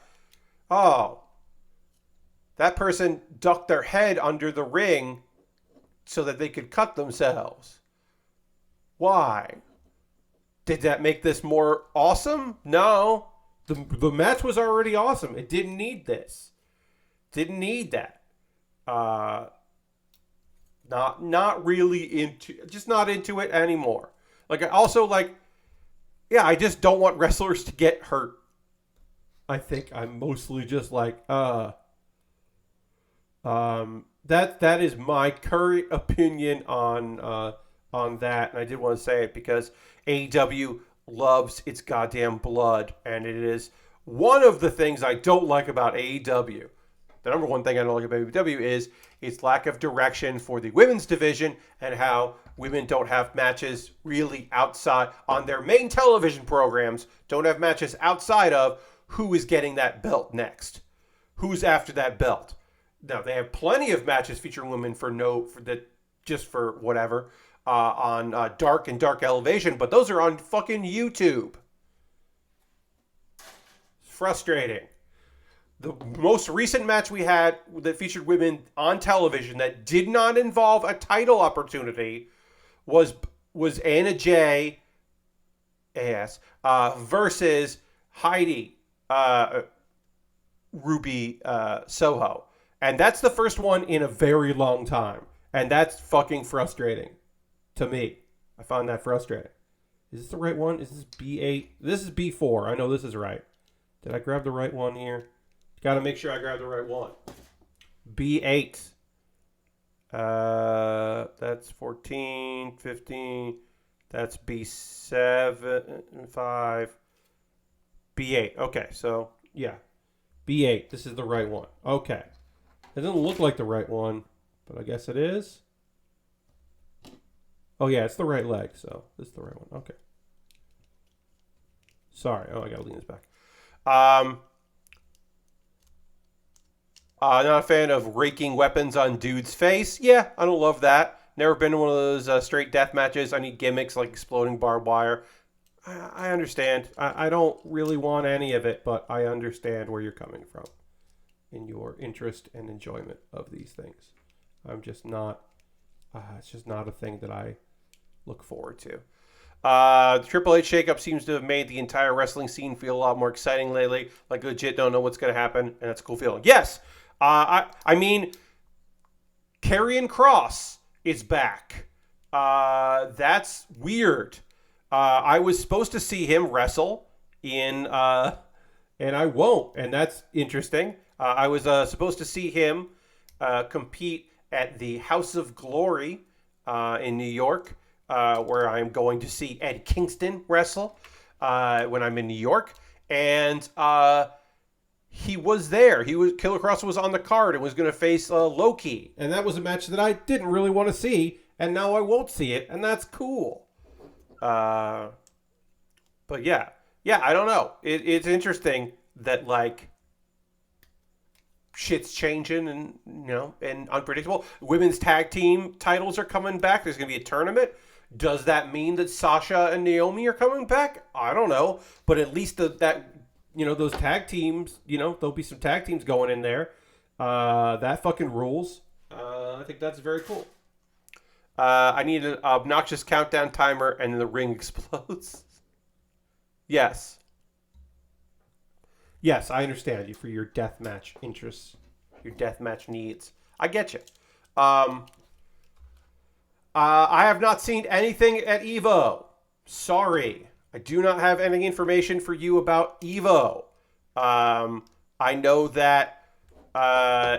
oh, that person ducked their head under the ring so that they could cut themselves. Why? Did that make this more awesome? No. The match was already awesome. It didn't need this. Didn't need that. Not really not into it anymore. Like I also I just don't want wrestlers to get hurt. I think I'm mostly just like that is my current opinion on that, and I did want to say it because AEW loves its goddamn blood, and it is one of the things I don't like about AEW. The number one thing I don't like about AEW is its lack of direction for the women's division and how women don't have matches really outside on their main television programs, don't have matches outside of who is getting that belt next. Who's after that belt? Now, they have plenty of matches featuring women just for whatever, on Dark and Dark Elevation, but those are on fucking YouTube. It's frustrating. The most recent match we had that featured women on television that did not involve a title opportunity was Anna Jay versus Heidi Ruby Soho. And that's the first one in a very long time. And that's fucking frustrating to me. I found that frustrating. Is this the right one? Is this B8? This is B4. I know this is right. Did I grab the right one here? Got to make sure I grab the right one. B8. That's 14, 15. That's B7, 5. B8. Okay, so, yeah. B8. This is the right one. Okay. It doesn't look like the right one, but I guess it is. Oh, yeah, it's the right leg, so this is the right one. Okay. Sorry. Oh, I got to lean this back. Not a fan of raking weapons on dude's face. Yeah, I don't love that. Never been to one of those straight death matches. I need gimmicks like exploding barbed wire. I understand. I don't really want any of it, but I understand where you're coming from in your interest and enjoyment of these things. I'm just not... it's just not a thing that I look forward to. The Triple H shakeup seems to have made the entire wrestling scene feel a lot more exciting lately. Like, legit don't know what's going to happen, and that's a cool feeling. Yes! I mean, Karrion Kross is back. That's weird. I was supposed to see him wrestle and I won't, and that's interesting. I was supposed to see him compete at the House of Glory in New York, where I'm going to see Ed Kingston wrestle when I'm in New York. And he was there. Killer Kross was on the card and was going to face Loki. And that was a match that I didn't really want to see. And now I won't see it. And that's cool. But yeah. Yeah, I don't know. It's interesting that, like, shit's changing and, and unpredictable. Women's tag team titles are coming back. There's going to be a tournament. Does that mean that Sasha and Naomi are coming back? I don't know. But at least those tag teams, there'll be some tag teams going in there. That fucking rules. I think that's very cool. I need an obnoxious countdown timer and then the ring explodes. Yes. Yes, I understand you for your deathmatch interests, your deathmatch needs. I get you. I have not seen anything at Evo. Sorry. I do not have any information for you about Evo. I know that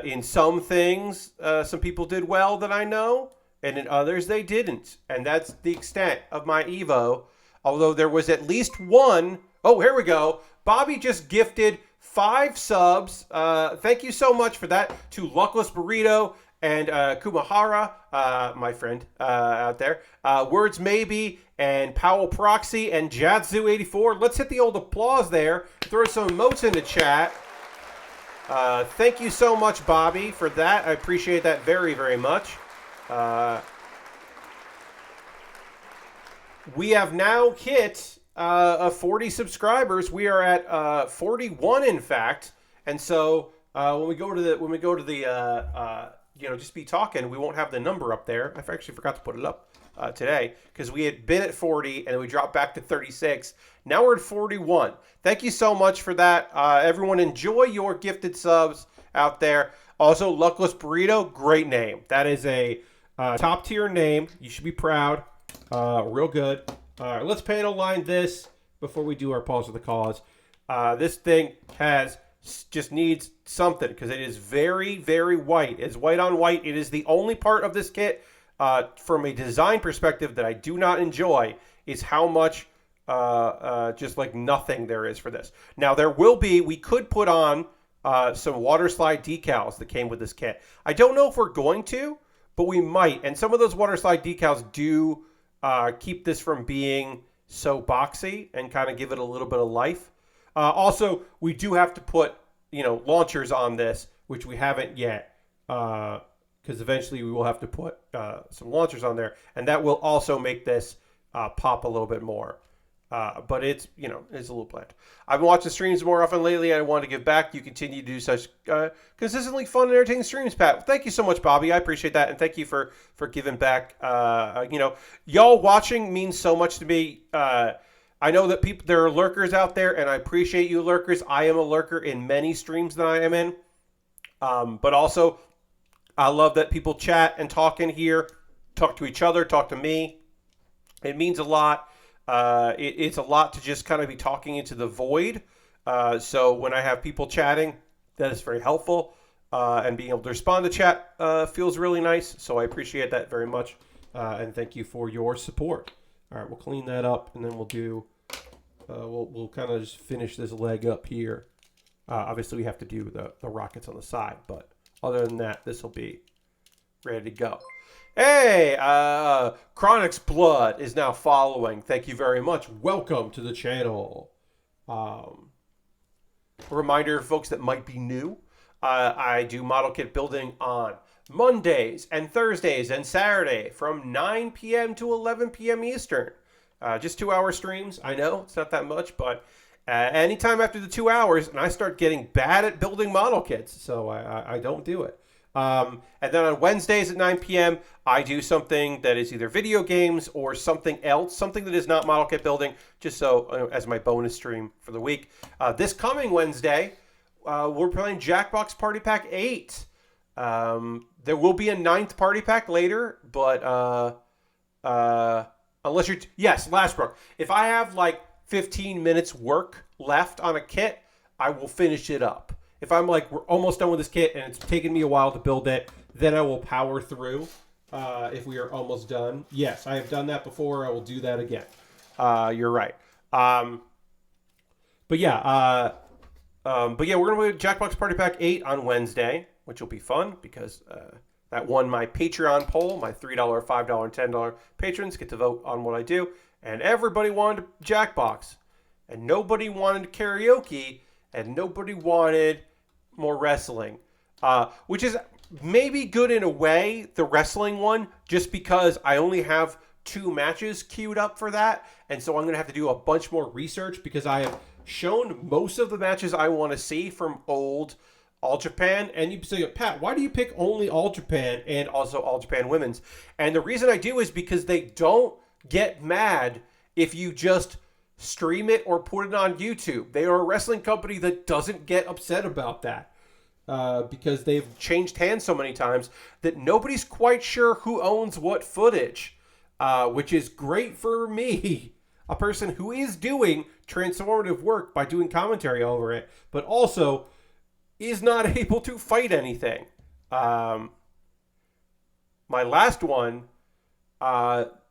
in some things, some people did well that I know, and in others they didn't. And that's the extent of my Evo. Although there was at least one. Oh, here we go. Bobby just gifted 5 subs. Thank you so much for that to Luckless Burrito and Kumahara, my friend out there. Words Maybe and Powell Proxy and Jatsu84. Let's hit the old applause there. Throw some emotes in the chat. Thank you so much, Bobby, for that. I appreciate that very, very much. We have now hit 40 subscribers. We are at 41, in fact. And so when we go to the just be talking, we won't have the number up there. I actually forgot to put it up today because we had been at 40 and then we dropped back to 36. Now we're at 41. Thank you so much for that. Everyone, enjoy your gifted subs out there. Also, Luckless Burrito, great name. That is a top tier name. You should be proud. Real good. All right, let's panel line this before we do our pause of the cause. This thing just needs something because it is very, very white. It's white on white. It is the only part of this kit from a design perspective that I do not enjoy is how much just like nothing there is for this. Now we could put on some water slide decals that came with this kit. I don't know if we're going to, but we might. And some of those water slide decals do keep this from being so boxy and kind of give it a little bit of life. Also, we do have to put, launchers on this, which we haven't yet, because eventually we will have to put some launchers on there, and that will also make this pop a little bit more. But it's, it's a little bland. I've been watching streams more often lately. I want to give back. You continue to do such consistently fun and entertaining streams, Pat. Thank you so much, Bobby. I appreciate that. And thank you for giving back. Y'all watching means so much to me. I know that there are lurkers out there, and I appreciate you lurkers. I am a lurker in many streams that I am in. But also, I love that people chat and talk in here, talk to each other, talk to me. It means a lot. It's a lot to just kind of be talking into the void. So when I have people chatting, that is very helpful. And being able to respond to chat feels really nice. So I appreciate that very much. And thank you for your support. All right, we'll clean that up, and then we'll do. We'll kind of just finish this leg up here. Obviously, we have to do the rockets on the side, but other than that, this will be ready to go. Hey, Chronic's Blood is now following. Thank you very much. Welcome to the channel. A reminder, folks that might be new, I do model kit building on Mondays and Thursdays and Saturday from 9 p.m. to 11 p.m. Eastern. Just 2-hour streams. I know it's not that much, but anytime after the 2 hours, and I start getting bad at building model kits, so I don't do it. And then on Wednesdays at 9 p.m., I do something that is either video games or something else, something that is not model kit building, just so as my bonus stream for the week. This coming Wednesday, we're playing Jackbox Party Pack 8. There will be a 9th Party Pack later, but unless you're... Yes, Lashbrook. If I have like 15 minutes work left on a kit, I will finish it up. If I'm like, we're almost done with this kit and it's taken me a while to build it, then I will power through if we are almost done. Yes, I have done that before. I will do that again. You're right. But yeah, we're gonna play Jackbox Party Pack 8 on Wednesday, which will be fun because that won my Patreon poll. My $3, $5, and $10 patrons get to vote on what I do, and everybody wanted Jackbox, and nobody wanted karaoke, and nobody wanted more wrestling, which is maybe good in a way, the wrestling one, just because I only have 2 matches queued up for that, and so I'm going to have to do a bunch more research because I have shown most of the matches I want to see from old All Japan. And you say, Pat, why do you pick only All Japan and also All Japan Women's? And the reason I do is because they don't get mad if you just stream it or put it on YouTube. They are a wrestling company that doesn't get upset about that. Because they've changed hands so many times that nobody's quite sure who owns what footage, which is great for me, a person who is doing transformative work by doing commentary over it, but also is not able to fight anything. My last one got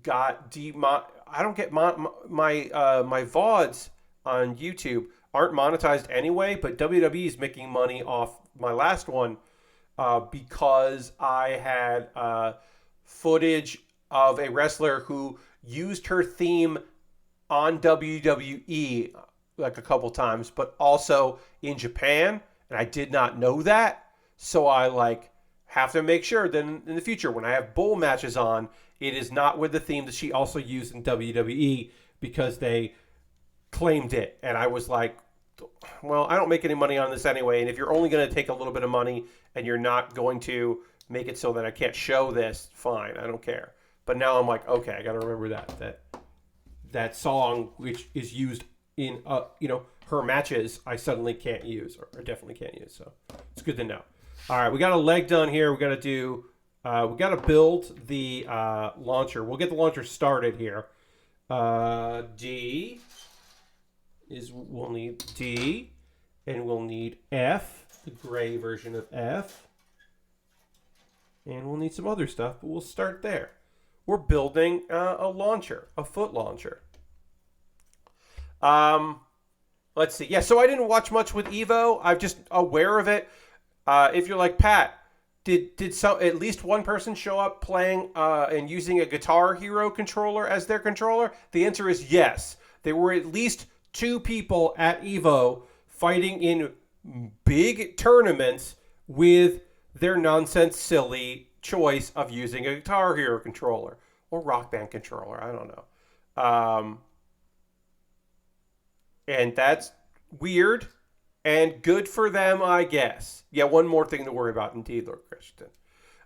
I don't get my VODs on YouTube aren't monetized anyway, but WWE is making money off my last one because I had footage of a wrestler who used her theme on WWE like a couple times, but also in Japan, and I did not know that. So I have to make sure that in the future when I have bull matches on, it is not with the theme that she also used in WWE because they claimed it. And I was like, well, I don't make any money on this anyway, and if you're only going to take a little bit of money and you're not going to make it so that I can't show this, fine, I don't care. But now I'm like, okay, I got to remember that song, which is used in her matches, I suddenly can't use, or definitely can't use. So it's good to know. All right, we got a leg done here. We got to build the launcher. We'll get the launcher started here. We'll need D, and we'll need F, the gray version of F, and we'll need some other stuff, but we'll start there. We're building a launcher, a foot launcher. Let's see. Yeah, so I didn't watch much with Evo. I'm just aware of it. If you're like, Pat, did at least one person show up playing and using a Guitar Hero controller as their controller? The answer is yes. There were at least 2 people at Evo fighting in big tournaments with their nonsense, silly choice of using a Guitar Hero controller or Rock Band controller. I don't know. And that's weird and good for them, I guess. Yeah, one more thing to worry about, indeed, Lord Christian.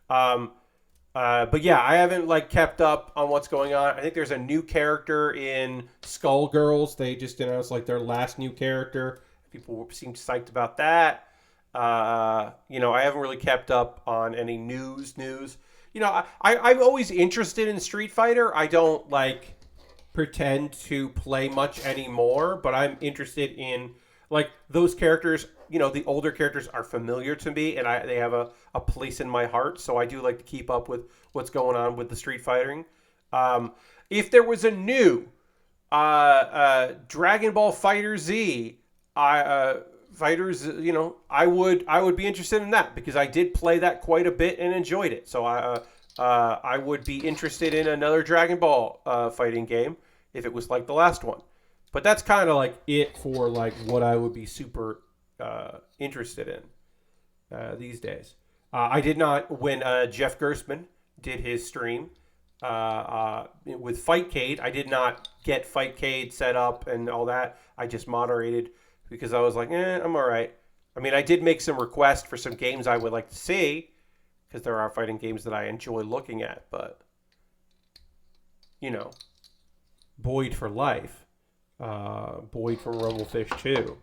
But yeah, I haven't kept up on what's going on. I think there's a new character in Skullgirls. They just announced their last new character. People seem psyched about that. I haven't really kept up on any news. I'm always interested in Street Fighter. I don't pretend to play much anymore, but I'm interested in those characters. The older characters are familiar to me, and they have a place in my heart. So I do like to keep up with what's going on with the Street Fighting. If there was a new Dragon Ball Fighter Z, I would be interested in that because I did play that quite a bit and enjoyed it. So I would be interested in another Dragon Ball fighting game if it was like the last one. But that's kind of it for what I would be super interested in these days. I did not, when Jeff Gerstmann did his stream with Fightcade, I did not get Fightcade set up and all that. I just moderated because I was like, I'm all right. I mean, I did make some requests for some games I would like to see because there are fighting games that I enjoy looking at, but, Boyd for life. Boyd from Rumblefish 2.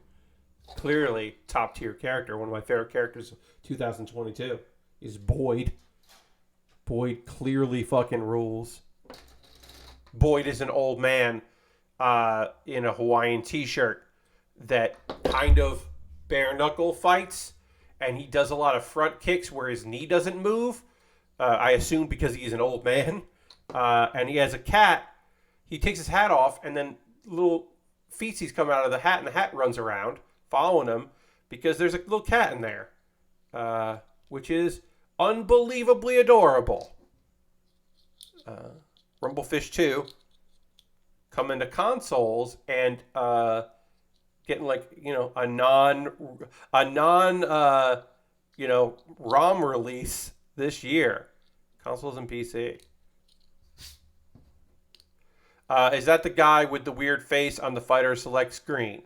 Clearly, top tier character. One of my favorite characters of 2022 is Boyd. Boyd clearly fucking rules. Boyd is an old man in a Hawaiian t-shirt that kind of bare knuckle fights, and he does a lot of front kicks where his knee doesn't move. I assume because he's an old man. And he has a cat. He takes his hat off, and then little feces come out of the hat, and the hat runs around following him because there's a little cat in there, which is unbelievably adorable. Rumblefish 2 coming to consoles and getting like, you know, a non you know, ROM release this year. Consoles and PC. Is that the guy with the weird face on the fighter select screen?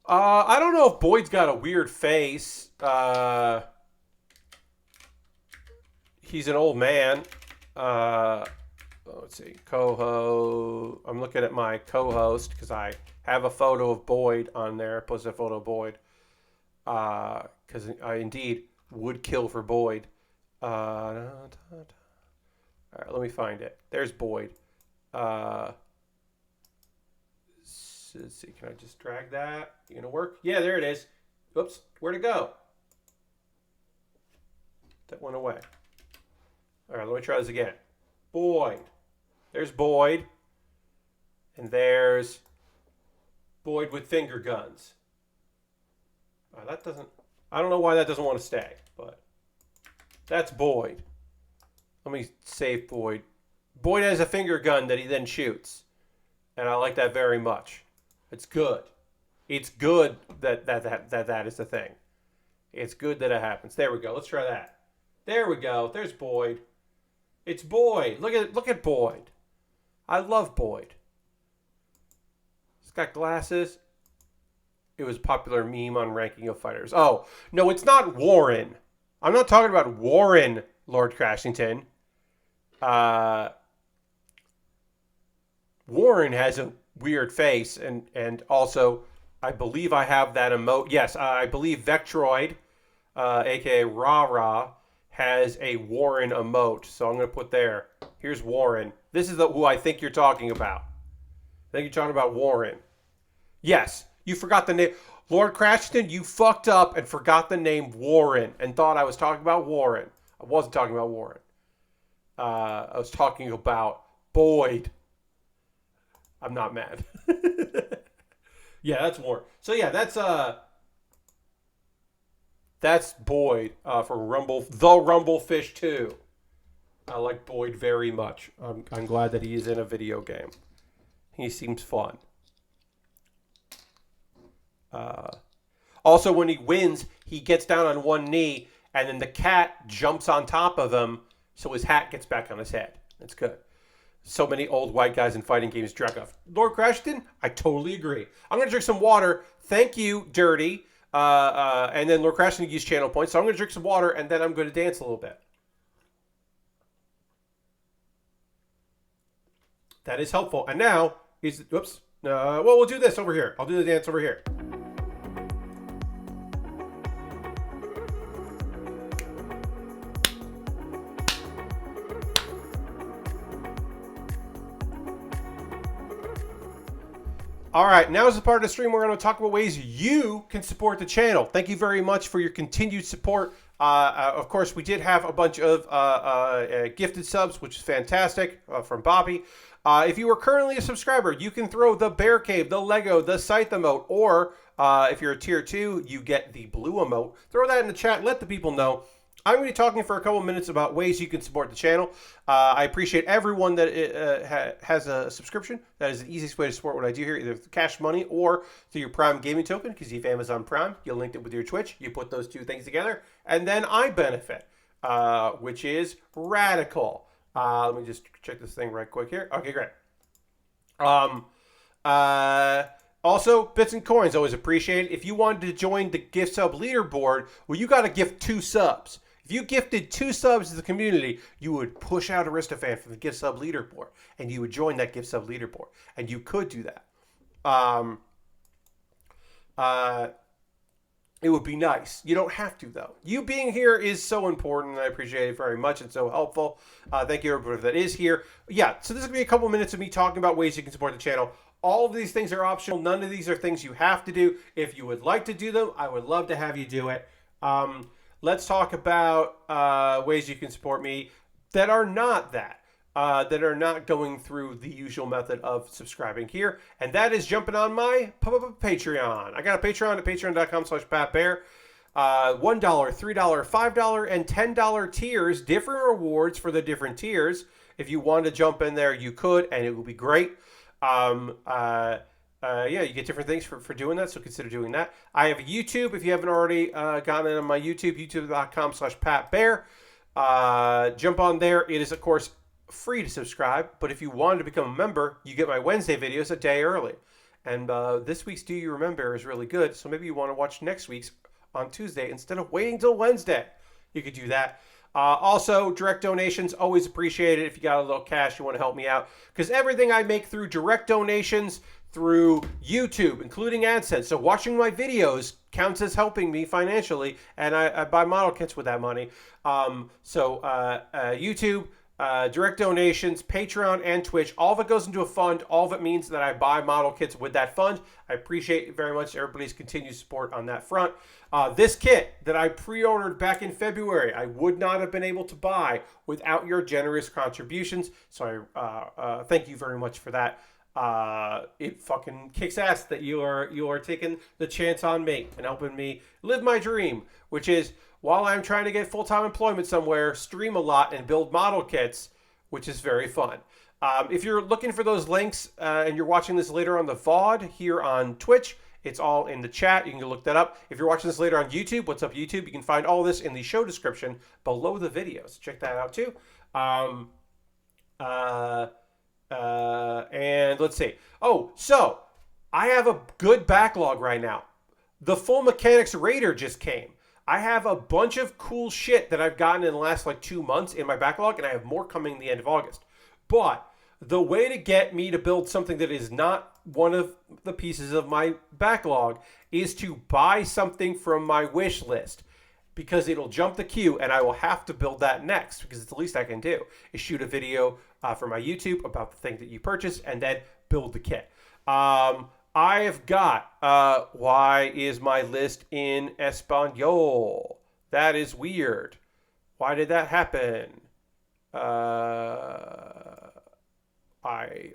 I don't know if Boyd's got a weird face. He's an old man. Let's see. Co-host. I'm looking at my co-host because I have a photo of Boyd on there. I posted a photo of Boyd. Because I indeed would kill for Boyd. All right, let me find it. There's Boyd. Let's see. Can I just drag that? You gonna work? Yeah, there it is. Oops. Where'd it go? That went away. All right, let me try this again. Boyd. There's Boyd. And there's Boyd with finger guns. That doesn't... I don't know why that doesn't want to stay, but that's Boyd. Let me save Boyd. Boyd has a finger gun that he then shoots. And I like that very much. It's good. It's good that is the thing. It's good that it happens. There we go. Let's try that. There we go. There's Boyd. It's Boyd. Look at Boyd. I love Boyd. He's got glasses. It was a popular meme on Ranking of Fighters. Oh, no, it's not Warren. I'm not talking about Warren, Lord Crashington. Warren has a weird face, and also, I believe I have that emote. Yes, I believe Vectroid, a.k.a. Rah-Rah, has a Warren emote. So I'm going to put there. Here's Warren. This is who I think you're talking about. I think you're talking about Warren. Yes, you forgot the name. Lord Crashington, you fucked up and forgot the name Warren and thought I was talking about Warren. I wasn't talking about Warren. I was talking about Boyd. I'm not mad. Yeah, that's Warren. So yeah, that's Boyd for the Rumblefish 2. I like Boyd very much. I'm glad that he is in a video game. He seems fun. Also, when he wins, he gets down on one knee, and then the cat jumps on top of him, so his hat gets back on his head. That's good. So many old white guys in fighting games jerk off. Lord Crashington, I totally agree. I'm going to drink some water. Thank you, Dirty. And then Lord Crashington used channel points, so I'm going to drink some water, and then I'm going to dance a little bit. That is helpful. And now, whoops. Well, we'll do this over here. I'll do the dance over here. All right, now is the part of the stream where we're going to talk about ways you can support the channel. Thank you very much for your continued support. Of course, we did have a bunch of gifted subs, which is fantastic, from Bobby. If you are currently a subscriber, you can throw the Bear Cave, the Lego, the Scythe emote, or if you're a tier 2, you get the blue emote. Throw that in the chat and let the people know. I'm going to be talking for a couple minutes about ways you can support the channel. I appreciate everyone that has a subscription. That is the easiest way to support what I do here, either through cash money or through your Prime gaming token, because you have Amazon Prime. You linked it with your Twitch. You put those two things together, and then I benefit, which is radical. Let me just check this thing right quick here. Okay, great. Also, bits and coins, always appreciated. If you wanted to join the gift sub leaderboard, well, you got to gift 2 subs. If you gifted 2 subs to the community, you would push out Aristofan from the gift sub leaderboard, and you would join that gift sub leaderboard, and you could do that. It would be nice. You don't have to, though. You being here is so important, and I appreciate it very much. It's so helpful. Thank you, everybody that is here. Yeah, so this is going to be a couple minutes of me talking about ways you can support the channel. All of these things are optional. None of these are things you have to do. If you would like to do them, I would love to have you do it. let's talk about ways you can support me that are not that are not going through the usual method of subscribing here. And that is jumping on my Patreon. I got a Patreon at patreon.com/PatBear. $1, $3, $5, and $10 tiers, different rewards for the different tiers. If you want to jump in there, you could, and it will be great. Yeah, you get different things for doing that, so consider doing that. I have YouTube. If you haven't already gotten in on my YouTube, youtube.com/PatBear. Jump on there. It is, of course, free to subscribe, but if you wanted to become a member, you get my Wednesday videos a day early. And this week's Do You Remember is really good, so maybe you want to watch next week's on Tuesday instead of waiting till Wednesday. You could do that. Also, direct donations, always appreciated. If you got a little cash, you want to help me out, because everything I make through direct donations through YouTube, including AdSense. So watching my videos counts as helping me financially, and I buy model kits with that money. YouTube, direct donations, Patreon, and Twitch, all of it goes into a fund. All of it means that I buy model kits with that fund. I appreciate very much everybody's continued support on that front. This kit that I pre-ordered back in February, I would not have been able to buy without your generous contributions. So I thank you very much for that. It fucking kicks ass that you are taking the chance on me and helping me live my dream, which is, while I'm trying to get full-time employment somewhere, stream a lot and build model kits, which is very fun. If you're looking for those links and you're watching this later on the VOD here on Twitch, it's all in the chat. You can look that up. If you're watching this later on YouTube, what's up YouTube? You can find all this in the show description below the videos. Check that out too. And let's see. Oh, so I have a good backlog right now. The Full Mechanics Raider just came. I have a bunch of cool shit that I've gotten in the last 2 months in my backlog, and I have more coming the end of August. But the way to get me to build something that is not one of the pieces of my backlog is to buy something from my wish list, because it'll jump the queue and I will have to build that next, because it's the least I can do is shoot a video for my YouTube about the thing that you purchased and then build the kit. I have got, why is my list in Espanol? That is weird. Why did that happen?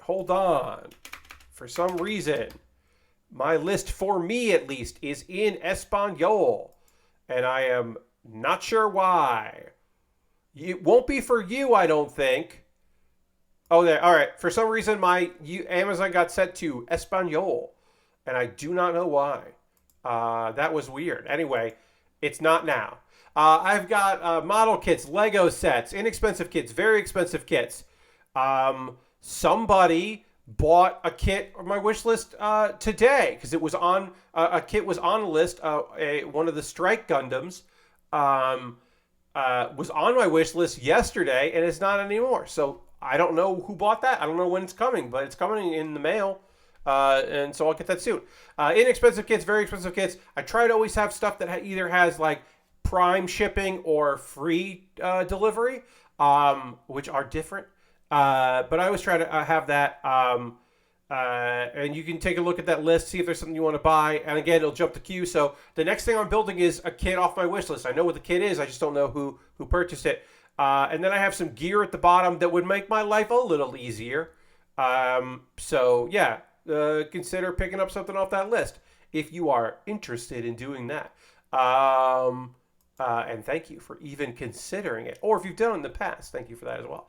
Hold on. For some reason, my list, for me at least, is in Espanol. And I am not sure why. It won't be for you, I don't think. Oh, there. All right. For some reason, Amazon got set to Espanol, and I do not know why. That was weird. Anyway, it's not now. I've got model kits, Lego sets, inexpensive kits, very expensive kits. Somebody bought a kit on my wish list today, because it was on a kit was on a list. One of the Strike Gundams was on my wish list yesterday, and it's not anymore. So I don't know who bought that. I don't know when it's coming, but it's coming in the mail. And so I'll get that soon. Inexpensive kits, very expensive kits. I try to always have stuff that either has Prime shipping or free delivery, which are different. But I always try to have that. And you can take a look at that list, see if there's something you want to buy. And again, it'll jump the queue. So the next thing I'm building is a kit off my wish list. I know what the kit is. I just don't know who purchased it. And then I have some gear at the bottom that would make my life a little easier. So yeah, consider picking up something off that list if you are interested in doing that. And thank you for even considering it. Or if you've done it in the past, thank you for that as well.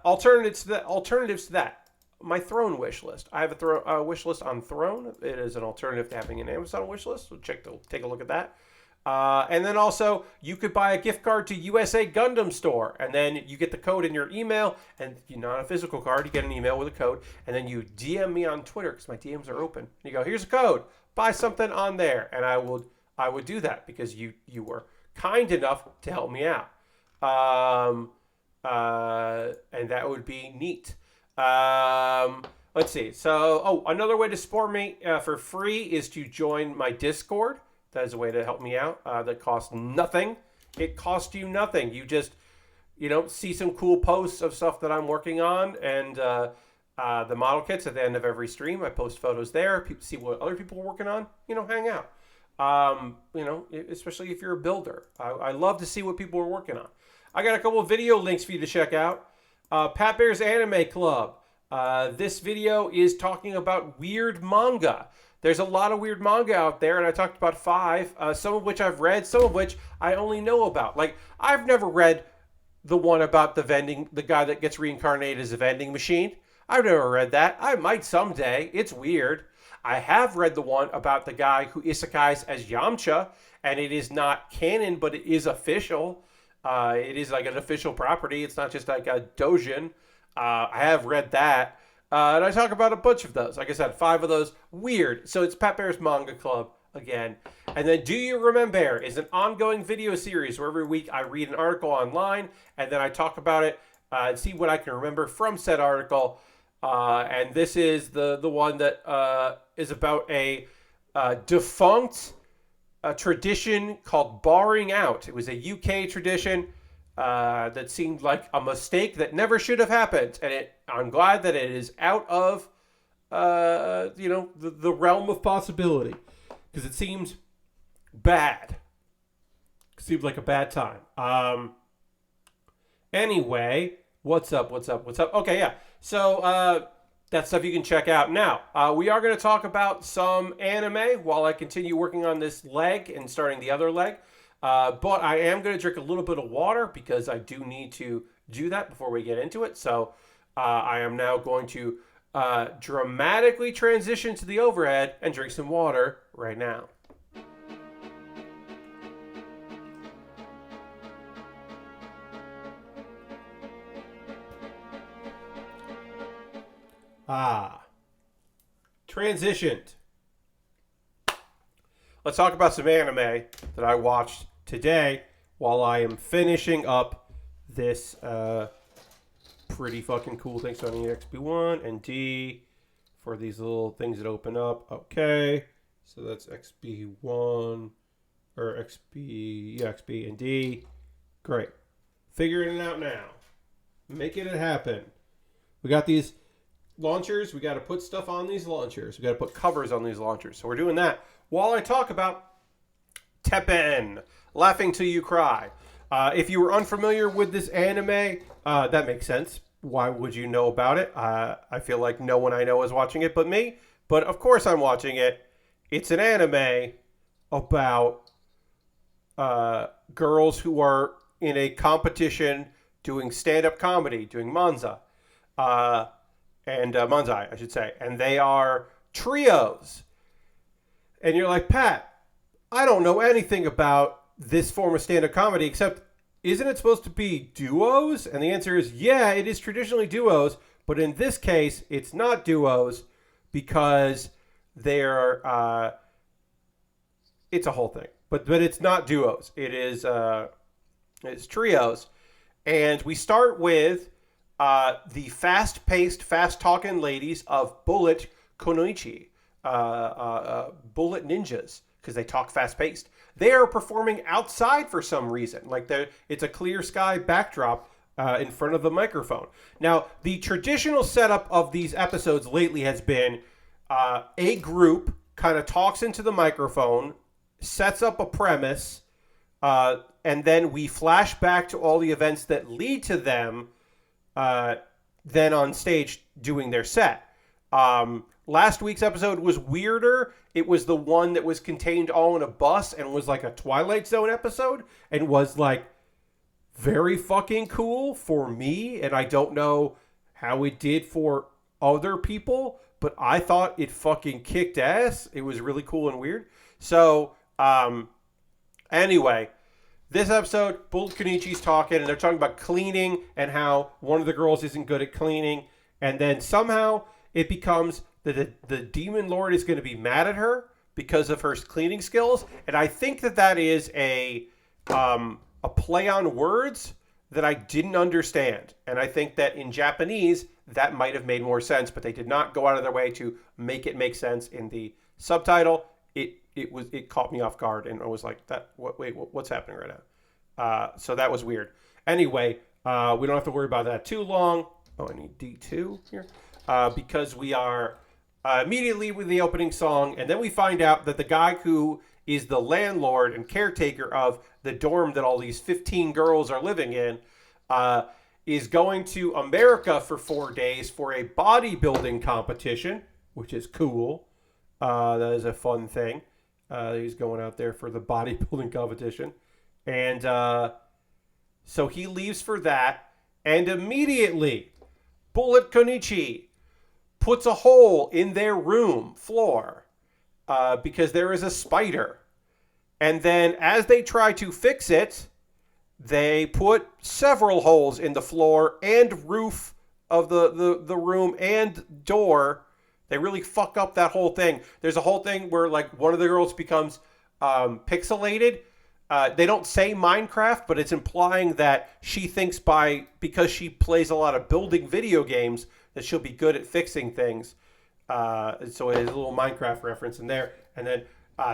Alternatives to that. My Throne wish list. I have a wish list on Throne. It is an alternative to having an Amazon wish list. So take a look at that. And then also, you could buy a gift card to USA Gundam Store, and then you get the code in your email, and you're not a physical card, you get an email with a code, and then you DM me on Twitter, because my DMs are open. You go, here's a code, buy something on there, and I would do that, because you were kind enough to help me out. And that would be neat. Let's see. So, another way to support me for free is to join my Discord. That is a way to help me out. That costs nothing. It costs you nothing. You just, see some cool posts of stuff that I'm working on, and the model kits at the end of every stream. I post photos there. People see what other people are working on. Hang out. You know, especially if you're a builder. I love to see what people are working on. I got a couple of video links for you to check out. Pat Bear's Anime Club. This video is talking about weird manga. There's a lot of weird manga out there, and I talked about 5, some of which I've read, some of which I only know about. Like, I've never read the one about the guy that gets reincarnated as a vending machine. I've never read that. I might someday. It's weird. I have read the one about the guy who isekais as Yamcha, and it is not canon, but it is official. It is like an official property. It's not just like a dojin. I have read that. And I talk about a bunch of those. Like I said, 5 of those. Weird. So it's Pat Bear's Manga Club again. And then Do You Remembaer is an ongoing video series where every week I read an article online and then I talk about it and see what I can remember from said article. And this is the one that is about a defunct tradition called barring out. It was a UK tradition that seemed like a mistake that never should have happened, and I'm glad that it is out of the realm of possibility, because it seems bad. It seems like a bad time. Anyway, what's up? Okay, yeah. So that's stuff you can check out. Now, we are going to talk about some anime while I continue working on this leg and starting the other leg. But I am going to drink a little bit of water because I do need to do that before we get into it. So I am now going to dramatically transition to the overhead and drink some water right now. Transitioned. Let's talk about some anime that I watched today while I am finishing up this pretty fucking cool thing. So I need XB1 and D for these little things that open up. Okay. So that's XB1 or XB and D. Great. Figuring it out now. Making it happen. We got these launchers. We got to put stuff on these launchers. We got to put covers on these launchers. So we're doing that while I talk about Teppen, Laughing Till You Cry. If you were unfamiliar with this anime, that makes sense. Why would you know about it? I feel like no one I know is watching it but me. But of course I'm watching it. It's an anime about girls who are in a competition doing stand-up comedy, doing manza. And manzai, I should say. And they are trios. And you're like, Pat, I don't know anything about this form of stand-up comedy, except isn't it supposed to be duos? And the answer is, yeah, it is traditionally duos. But in this case, it's not duos because they're... it's a whole thing. But it's not duos. It's trios. And we start with the fast-paced, fast-talking ladies of Bullet Konichi. Bullet Ninjas, because they talk fast-paced. They are performing outside for some reason. Like it's a clear sky backdrop in front of the microphone. Now, the traditional setup of these episodes lately has been a group kind of talks into the microphone, sets up a premise, and then we flash back to all the events that lead to them then on stage doing their set. Last week's episode was weirder. It was the one that was contained all in a bus and was like a Twilight Zone episode and was like very fucking cool for me. And I don't know how it did for other people, but I thought it fucking kicked ass. It was really cool and weird. So, anyway, this episode, Bullet Konichi's talking, and they're talking about cleaning and how one of the girls isn't good at cleaning. And then somehow it becomes that the Demon Lord is going to be mad at her because of her cleaning skills. And I think that is a play on words that I didn't understand. And I think that in Japanese, that might have made more sense, but they did not go out of their way to make it make sense in the subtitle. It caught me off guard, and I was like, what's happening right now? So that was weird. Anyway, we don't have to worry about that too long. Oh, I need D2 here. Because we are immediately with the opening song, and then we find out that the guy who is the landlord and caretaker of the dorm that all these 15 girls are living in, is going to America for 4 days for a bodybuilding competition, which is cool. That is a fun thing. He's going out there for the bodybuilding competition. And so he leaves for that. And immediately, Bullet Konichi puts a hole in their room floor because there is a spider. And then as they try to fix it, they put several holes in the floor and roof of the room and door. They really fuck up that whole thing. There's a whole thing where like one of the girls becomes pixelated. They don't say Minecraft, but it's implying that she thinks because she plays a lot of building video games that she'll be good at fixing things. So there's a little Minecraft reference in there. And then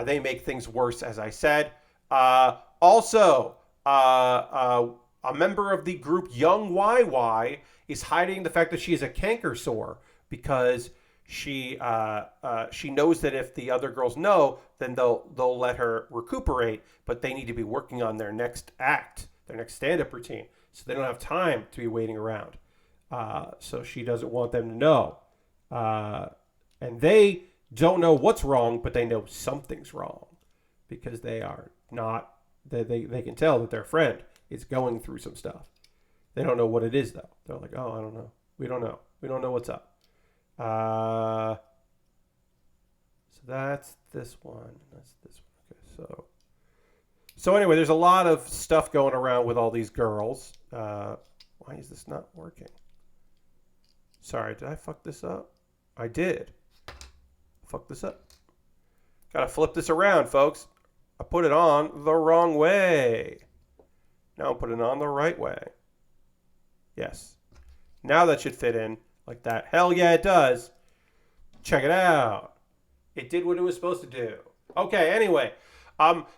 they make things worse, as I said. Also, a member of the group Young YY is hiding the fact that she is a canker sore because she knows that if the other girls know, then they'll let her recuperate, but they need to be working on their next act, their next stand-up routine, so they don't have time to be waiting around. So she doesn't want them to know, and they don't know what's wrong, but they know something's wrong because they are not. They can tell that their friend is going through some stuff. They don't know what it is, though. They're like, oh, I don't know. We don't know. We don't know what's up. So that's this one. That's this one. Okay, so anyway, there's a lot of stuff going around with all these girls. Why is this not working? Sorry, did I fuck this up? I did. Fuck this up. Gotta flip this around, folks. I put it on the wrong way. Now I'm putting it on the right way. Yes. Now that should fit in like that. Hell yeah, it does. Check it out. It did what it was supposed to do. Okay, anyway.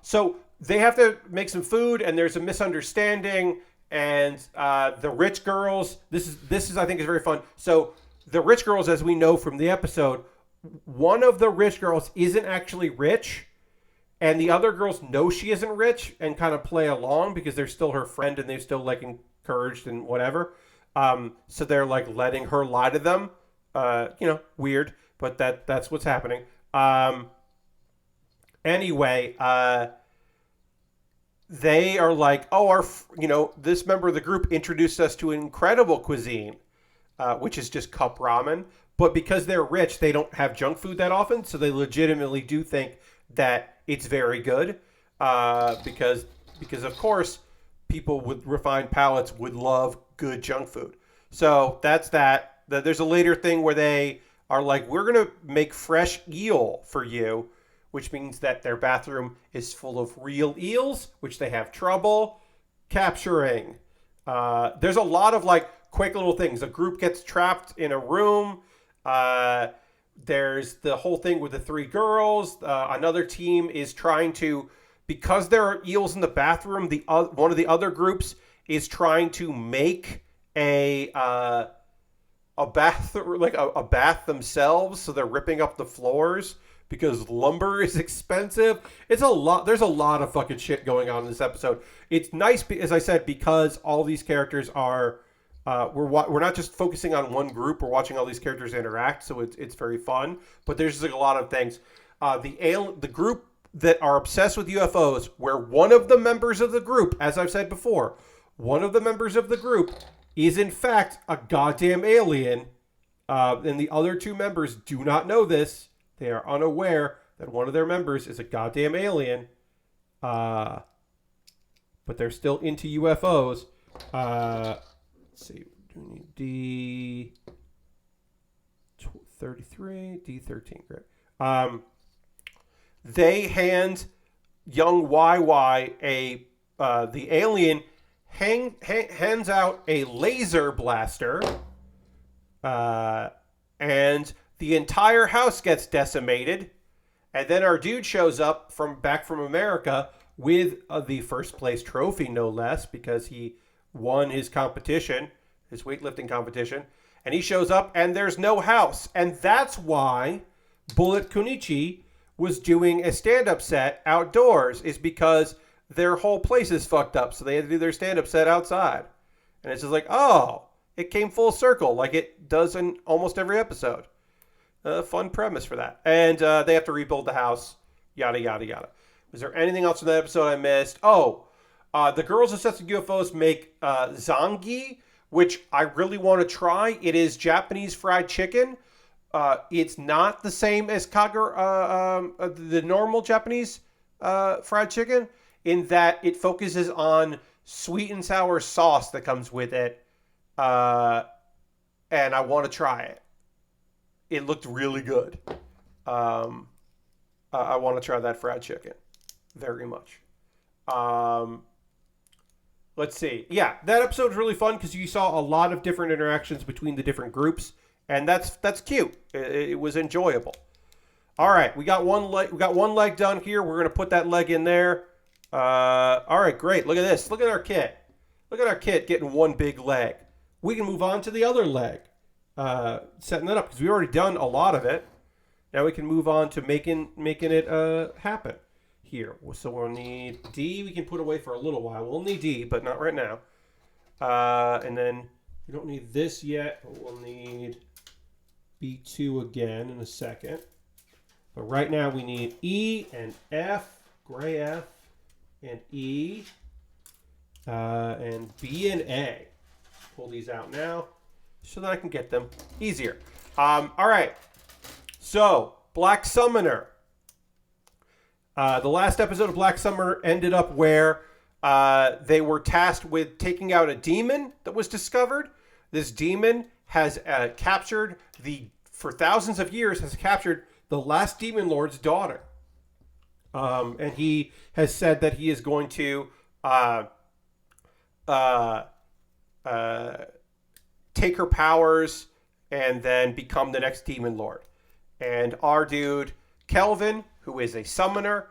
So they have to make some food, and there's a misunderstanding, and the rich girls, this is I think is very fun. So the rich girls, as we know from the episode, one of the rich girls isn't actually rich, and the other girls know she isn't rich and kind of play along because they're still her friend and they're still like encouraged and whatever. So they're like letting her lie to them. Weird, but that's what's happening. Anyway, they are like, oh, this member of the group introduced us to an incredible cuisine, which is just cup ramen. But because they're rich, they don't have junk food that often, so they legitimately do think that it's very good, because of course people with refined palates would love good junk food. So that's that. There's a later thing where they are like, we're gonna make fresh eel for you, which means that their bathroom is full of real eels, which they have trouble capturing. There's a lot of like quick little things. A group gets trapped in a room. There's the whole thing with the three girls. Another team is trying to, because there are eels in the bathroom, one of the other groups is trying to make a bath, like a bath themselves. So they're ripping up the floors because lumber is expensive. It's a lot. There's a lot of fucking shit going on in this episode. It's nice, as I said, because all these characters are. We're not just focusing on one group. We're watching all these characters interact, so it's very fun. But there's just like a lot of things. The group that are obsessed with UFOs, where one of the members of the group, as I've said before, one of the members of the group is in fact a goddamn alien, and the other two members do not know this. They are unaware that one of their members is a goddamn alien, but they're still into UFOs. Let's see, we need D33, D13, great. They hand young YY the alien hands out a laser blaster, and the entire house gets decimated, and then our dude shows up back from America with the first place trophy, no less, because he won his competition, his weightlifting competition, and he shows up and there's no house. And that's why Bullet Konichi was doing a stand-up set outdoors is because their whole place is fucked up. So they had to do their stand-up set outside. And it's just like, oh, it came full circle like it does in almost every episode. Fun premise for that. And they have to rebuild the house, yada, yada, yada. Was there anything else in that episode I missed? Oh, the girls obsessed with UFOs make zangi, which I really want to try. It is Japanese fried chicken. It's not the same as the normal Japanese fried chicken, in that it focuses on sweet and sour sauce that comes with it. And I want to try it. It looked really good. I want to try that fried chicken very much. Let's see. Yeah, that episode was really fun because you saw a lot of different interactions between the different groups, and that's cute. It was enjoyable. All right, we got one leg. We got one leg done here. We're gonna put that leg in there. All right, great. Look at this. Look at our kit. Look at our kit getting one big leg. We can move on to the other leg, setting that up because we've already done a lot of it. Now we can move on to making it happen. Here, so we'll need D. We can put away for a little while. We'll need D, but not right now. And then we don't need this yet, but we'll need B2 again in a second. But right now we need E and F, gray F, and E, and B and A. Pull these out now so that I can get them easier. All right, so Black Summoner. The last episode of Black Summer ended up where they were tasked with taking out a demon that was discovered. This demon has captured for thousands of years, has captured the last demon lord's daughter. And he has said that he is going to take her powers and then become the next demon lord. And our dude, Kelvin, who is a summoner,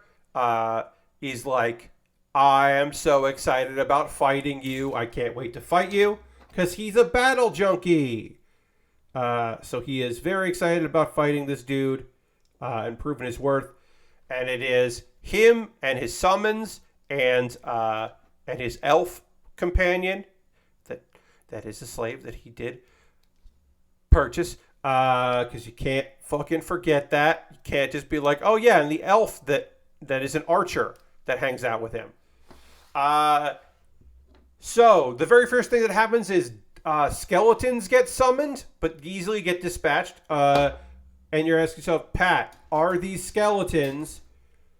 he's like, I am so excited about fighting you. I can't wait to fight you, because he's a battle junkie. So he is very excited about fighting this dude and proving his worth. And it is him and his summons and his elf companion that is a slave that he did purchase. Because you can't fucking forget that. You can't just be like, oh yeah, and the elf that is an archer that hangs out with him. So the very first thing that happens is skeletons get summoned, but easily get dispatched. And you're asking yourself, Pat, are these skeletons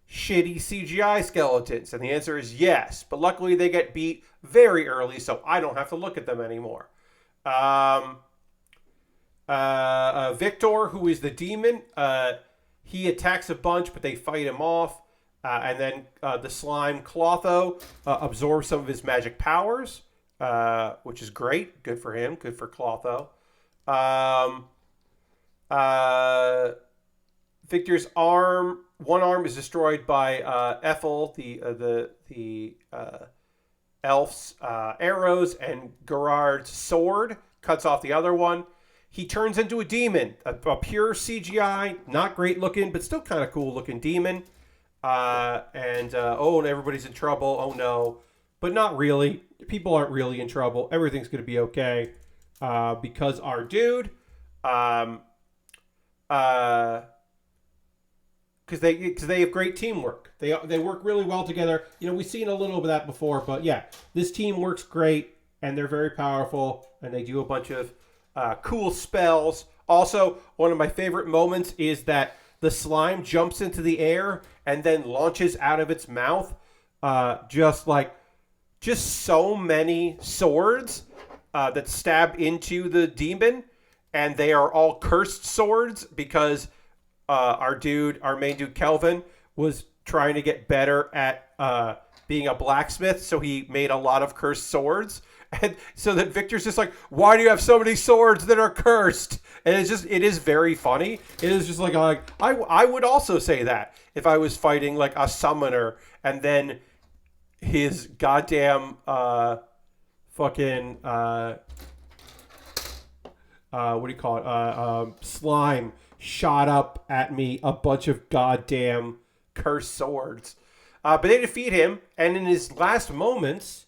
shitty CGI skeletons? And the answer is yes. But luckily they get beat very early, so I don't have to look at them anymore. Victor, who is the demon, he attacks a bunch, but they fight him off. And then the slime Clotho absorbs some of his magic powers, which is great. Good for him. Good for Clotho. Victor's one arm is destroyed by Ethel, the elf's arrows, and Gerard's sword cuts off the other one. He turns into a demon, a pure CGI, not great looking, but still kind of cool looking demon. And everybody's in trouble. Oh no, but not really. People aren't really in trouble. Everything's going to be okay. Because our dude, because they have great teamwork. They work really well together. You know, we've seen a little of that before, but yeah, this team works great, and they're very powerful, and they do a bunch of cool spells. Also, one of my favorite moments is that the slime jumps into the air and then launches out of its mouth just so many swords that stab into the demon, and they are all cursed swords because our main dude Kelvin was trying to get better at being a blacksmith, so he made a lot of cursed swords. And so that Victor's just like, why do you have so many swords that are cursed? And it is very funny. It is just like I would also say that if I was fighting like a summoner, and then his goddamn slime shot up at me a bunch of goddamn cursed swords. But they defeat him, and in his last moments,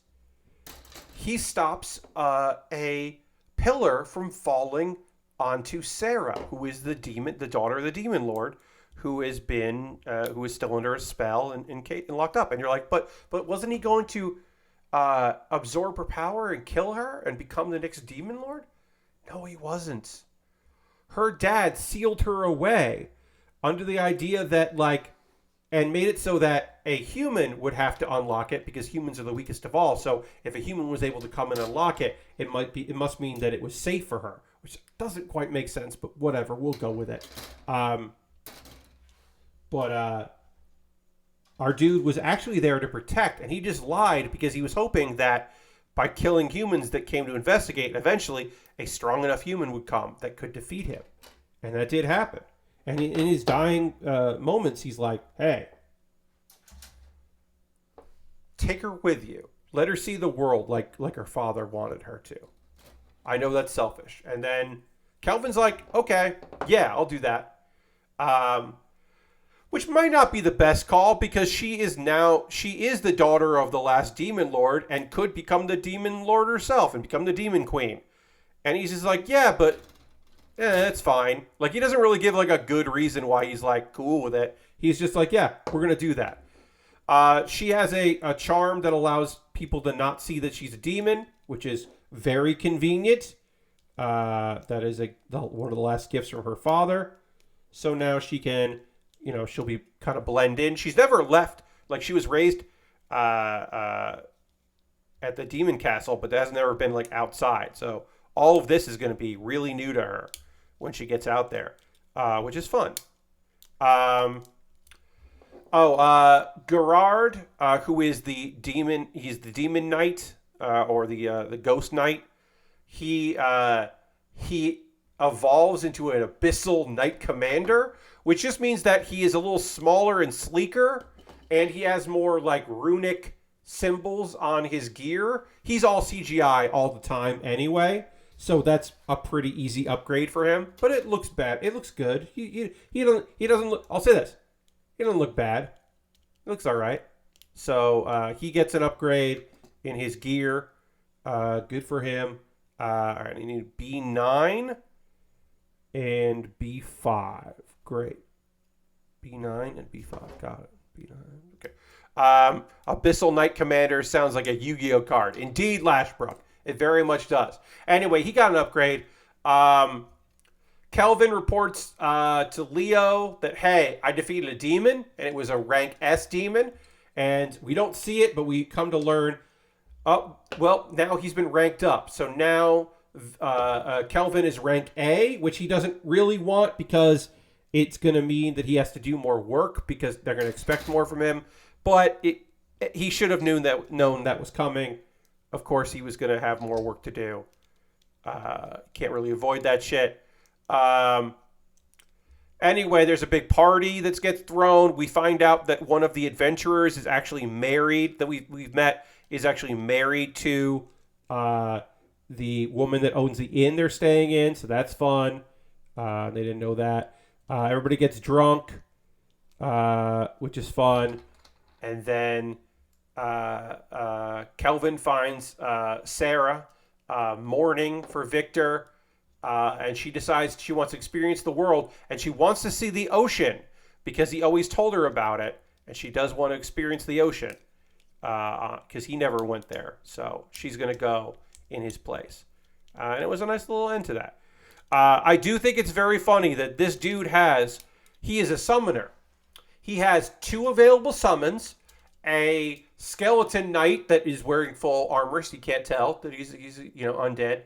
he stops a pillar from falling onto Sarah, who is the daughter of the demon lord, who is still under a spell and locked up. And you're like, but wasn't he going to absorb her power and kill her and become the next demon lord? No, he wasn't. Her dad sealed her away under the idea that, like, and made it so that a human would have to unlock it, because humans are the weakest of all. So if a human was able to come and unlock it, it must mean that it was safe for her, which doesn't quite make sense, but whatever, we'll go with it. But our dude was actually there to protect, and he just lied because he was hoping that by killing humans that came to investigate, eventually a strong enough human would come that could defeat him. And that did happen. And in his dying moments, he's like, hey, take her with you. Let her see the world like her father wanted her to. I know that's selfish. And then Kelvin's like, okay, yeah, I'll do that. Which might not be the best call, because she is the daughter of the last demon lord and could become the demon lord herself and become the demon queen. And he's just like, yeah, but that's fine. Like, he doesn't really give like a good reason why he's like cool with it. He's just like, yeah, we're going to do that. She has a charm that allows people to not see that she's a demon, which is very convenient. That is one of the last gifts from her father. So now she can, she'll be kind of blend in. She's never left. Like, she was raised at the demon castle, but that has never been like outside. So all of this is going to be really new to her when she gets out there, which is fun. Gerard, who is the demon, he's the demon knight, or the ghost knight. He evolves into an abyssal knight commander, which just means that he is a little smaller and sleeker, and he has more like runic symbols on his gear. He's all CGI all the time anyway, so that's a pretty easy upgrade for him. But it looks bad. It looks good. He doesn't look. I'll say this. He doesn't look bad. It looks all right. So he gets an upgrade in his gear. Good for him. All right, I need B9 and B5. Great. B9 and B5. Got it. B9. Okay. Abyssal Knight Commander sounds like a Yu-Gi-Oh card. Indeed, Lashbrook. It very much does. Anyway, he got an upgrade. Kelvin reports to Leo that, hey, I defeated a demon, and it was a rank S demon. And we don't see it, but we come to learn, now he's been ranked up. So now Kelvin is rank A, which he doesn't really want, because it's going to mean that he has to do more work, because they're going to expect more from him. But he should have known that was coming. Of course, he was going to have more work to do. Can't really avoid that shit. Anyway, there's a big party that gets thrown. We find out that one of the adventurers is actually married, that we've met, is actually married to the woman that owns the inn they're staying in, so that's fun. They didn't know that. Everybody gets drunk, which is fun. And then Kelvin finds Sarah mourning for Victor, and she decides she wants to experience the world, and she wants to see the ocean because he always told her about it, and she does want to experience the ocean because he never went there. So she's going to go in his place. And it was a nice little end to that. I do think it's very funny that this dude he is a summoner. He has 2 available summons, a skeleton knight that is wearing full armor, so you can't tell that he's undead,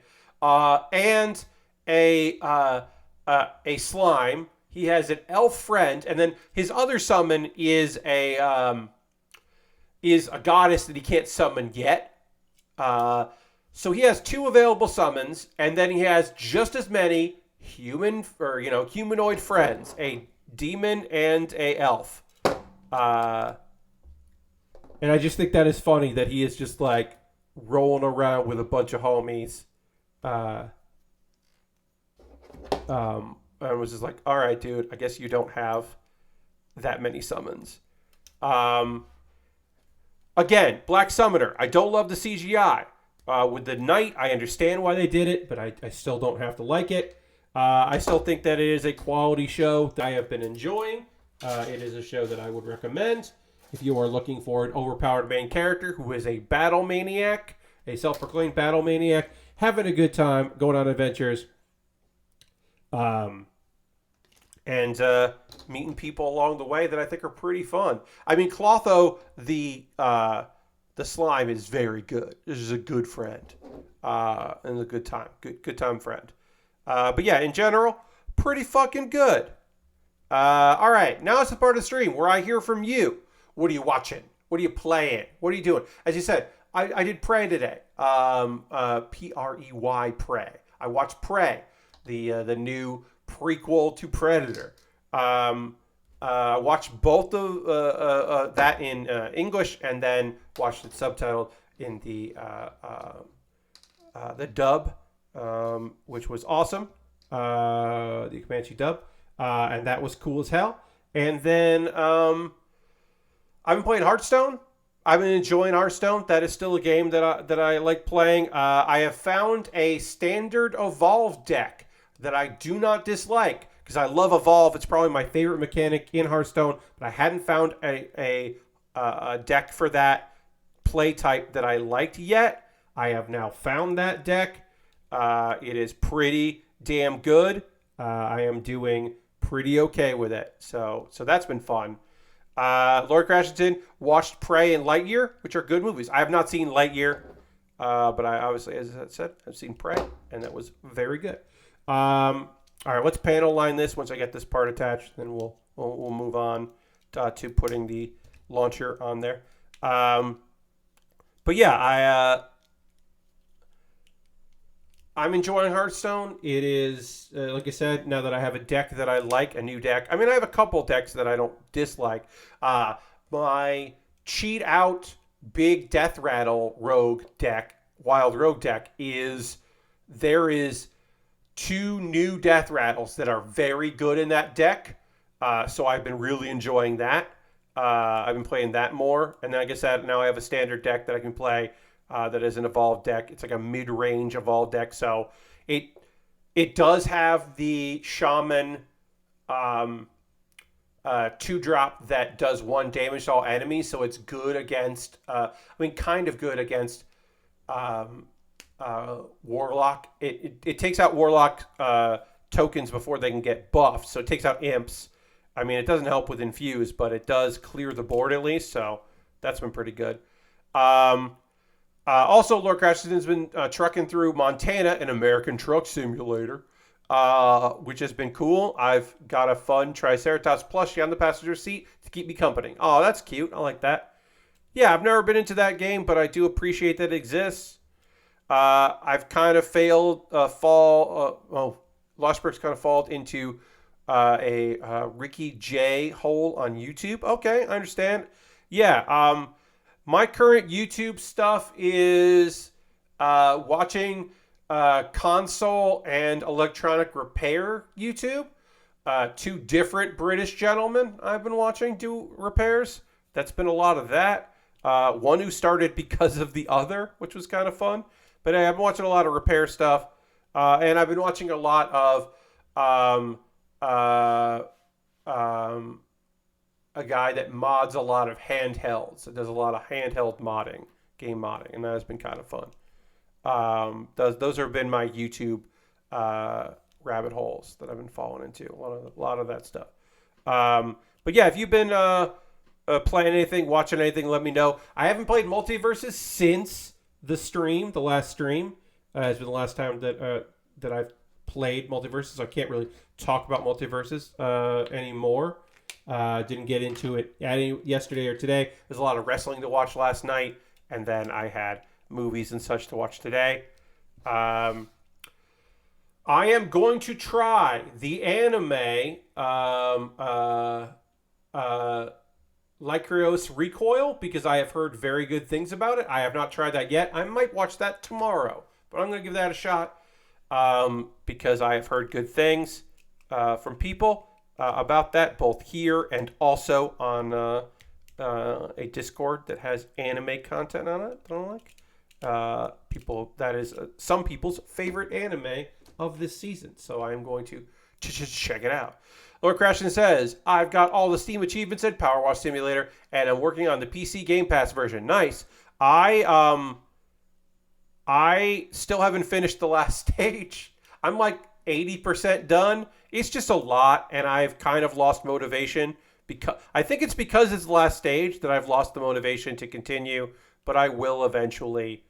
and a slime. He has an elf friend, and then his other summon is a goddess that he can't summon yet. So he has 2 available summons, and then he has just as many humanoid friends, a demon and a elf. And I just think that is funny that he is just like rolling around with a bunch of homies, and was just like, all right, dude, I guess you don't have that many summons. Again, Black Summoner. I don't love the CGI. With the Knight, I understand why they did it, but I still don't have to like it. I still think that it is a quality show that I have been enjoying. It is a show that I would recommend if you are looking for an overpowered main character who is a battle maniac, a self-proclaimed battle maniac, having a good time, going on adventures, and meeting people along the way that I think are pretty fun. I mean, Clotho, the slime, is very good. This is a good friend, and a good time, good time friend. But yeah, in general, pretty fucking good. All right, now it's the part of the stream where I hear from you. What are you watching? What are you playing? What are you doing? As you said, I did Prey today. Prey, Prey. I watched Prey, the new prequel to Predator. I watched both of that in English, and then watched it subtitled in the dub, which was awesome. The Comanche dub, and that was cool as hell. And then I've been playing Hearthstone. I've been enjoying Hearthstone. That is still a game that I like playing. I have found a standard Evolve deck that I do not dislike, because I love Evolve. It's probably my favorite mechanic in Hearthstone, but I hadn't found a deck for that play type that I liked yet. I have now found that deck. It is pretty damn good. I am doing pretty okay with it. So that's been fun. Lord Crashington watched Prey and Lightyear, which are good movies. I have not seen Lightyear, but I obviously, as I said, I've seen Prey, and that was very good. All right, let's panel line this once I get this part attached. Then we'll move on to putting the launcher on there. But yeah, I'm enjoying Hearthstone. It is, like I said, now that I have a deck that I like, a new deck. I mean, I have a couple decks that I don't dislike. My cheat out big death rattle rogue deck, wild rogue deck, there is 2 new death rattles that are very good in that deck. So I've been really enjoying that. I've been playing that more. And then like I said, now I have a standard deck that I can play that is an evolved deck. It's like a mid-range evolved deck. So it does have the shaman 2-drop that does 1 damage to all enemies. So it's good against, kind of good against Warlock. It takes out Warlock tokens before they can get buffed. So it takes out imps. I mean, it doesn't help with infuse, but it does clear the board at least. So that's been pretty good. Also, Lord Crashington's been trucking through Montana, an American Truck Simulator, which has been cool. I've got a fun Triceratops plushie on the passenger seat to keep me company. Oh, that's cute. I like that. Yeah, I've never been into that game, but I do appreciate that it exists. I've kind of Loshberg's kind of fallen into a Ricky J hole on YouTube. Okay, I understand. Yeah, my current YouTube stuff is watching console and electronic repair YouTube. 2 different British gentlemen I've been watching do repairs. That's been a lot of that. One who started because of the other, which was kind of fun. But I've been watching a lot of repair stuff. And I've been watching a lot of a guy that mods a lot of handhelds. It does a lot of handheld modding, game modding, and that has been kind of fun. Those have been my YouTube rabbit holes that I've been falling into. A lot of that stuff. But yeah, if you've been playing anything, watching anything, let me know. I haven't played Multiverses since the last stream. Has been the last time that I've played Multiverses. So I can't really talk about Multiverses anymore. Didn't get into it yesterday or today. There's a lot of wrestling to watch last night, and then I had movies and such to watch today. I am going to try the anime Lycros Recoil because I have heard very good things about it. I have not tried that yet. I might watch that tomorrow, but I'm going to give that a shot because I have heard good things. from people about that, both here and also on a Discord that has anime content on it that I like. That is some people's favorite anime of this season. So I'm going to just check it out. Lord Crashton says, I've got all the Steam achievements in Power Wash Simulator, and I'm working on the PC Game Pass version. Nice. I still haven't finished the last stage. I'm like 80% done. It's just a lot, and I've kind of lost motivation. I think it's because it's the last stage that I've lost the motivation to continue, but I will eventually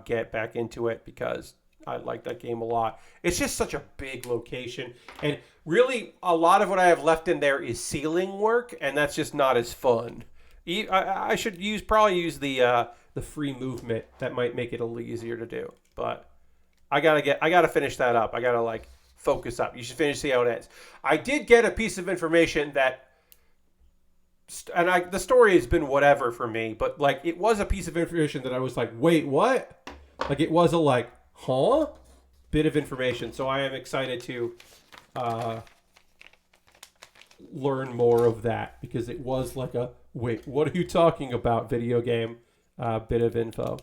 get back into it because I like that game a lot. It's just such a big location, and really a lot of what I have left in there is ceiling work, and that's just not as fun. I should probably use the free movement. That might make it a little easier to do, but I gotta finish that up. I gotta like focus up. You should finish, see how it ends. I did get a piece of information that, and the story has been whatever for me, but like it was a piece of information that I was like, wait, what? Like it was a like, huh? Bit of information. So I am excited to learn more of that because it was like a, wait, what are you talking about? Video game bit of info.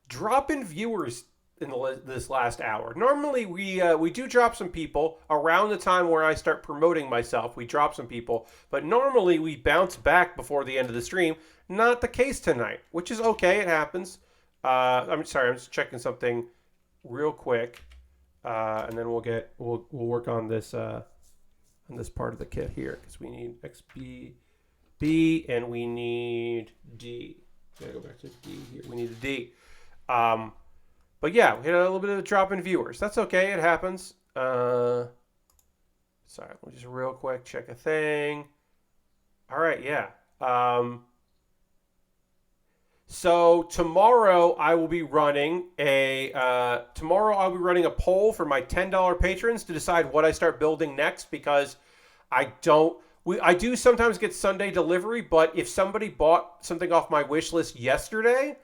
Drop in viewers in this last hour. Normally we do drop some people around the time where I start promoting myself. We drop some people, but normally we bounce back before the end of the stream. Not the case tonight, which is okay. It happens. I'm sorry. I'm just checking something real quick, and then we'll work on this part of the kit here because we need XB, and we need D. Gotta go back to D here. We need a D. But yeah, we had a little bit of a drop in viewers. That's okay. It happens. Sorry, we'll just real quick check a thing. All right, yeah. So tomorrow I will be running a poll for my $10 patrons to decide what I start building next because I do sometimes get Sunday delivery, but if somebody bought something off my wish list yesterday,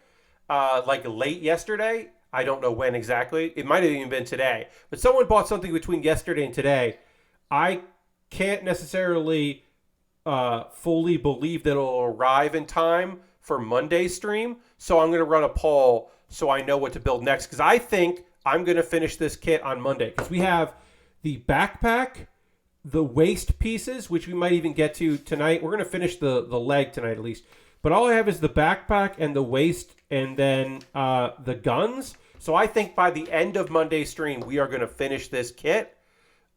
like late yesterday, I don't know when exactly. It might have even been today. But someone bought something between yesterday and today. I can't necessarily fully believe that it'll arrive in time for Monday's stream. So I'm going to run a poll so I know what to build next. Because I think I'm going to finish this kit on Monday. Because we have the backpack, the waist pieces, which we might even get to tonight. We're going to finish the leg tonight at least. But all I have is the backpack and the waist and then the guns. So I think by the end of Monday's stream, we are going to finish this kit.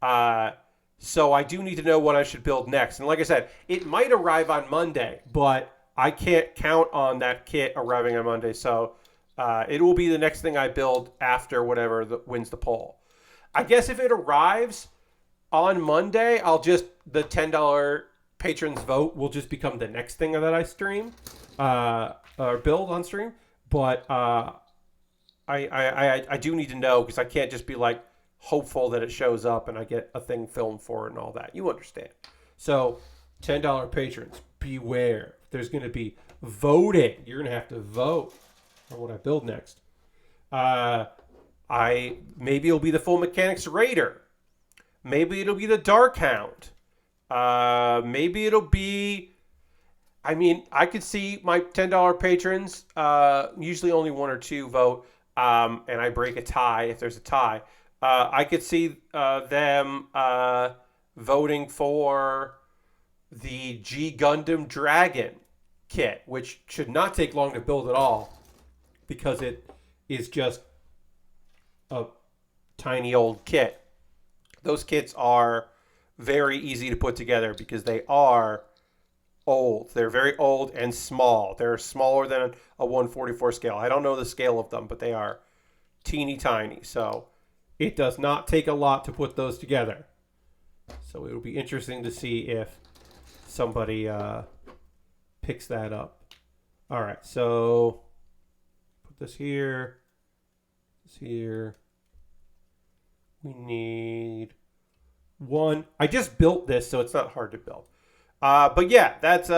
So I do need to know what I should build next. And like I said, it might arrive on Monday, but I can't count on that kit arriving on Monday. So it will be the next thing I build after whatever wins the poll. I guess if it arrives on Monday, the $10 patrons vote will just become the next thing that I stream or build on stream. But I do need to know because I can't just be like hopeful that it shows up and I get a thing filmed for it and all that. You understand. So $10 patrons, beware. There's going to be voting. You're going to have to vote on what I build next. Maybe it'll be the Full Mechanics Raider. Maybe it'll be the Dark Hound. Maybe it'll be... I mean, I could see my $10 patrons, usually only one or two vote, and I break a tie if there's a tie. I could see them voting for the G Gundam Dragon kit, which should not take long to build at all because it is just a tiny old kit. Those kits are very easy to put together because they are old. They're very old and small. They're smaller than a 1/44 scale. I don't know the scale of them, but they are teeny tiny. So it does not take a lot to put those together. So it will be interesting to see if somebody picks that up. All right, so put this here. This here. We need one. I just built this, so it's not hard to build. But yeah, that's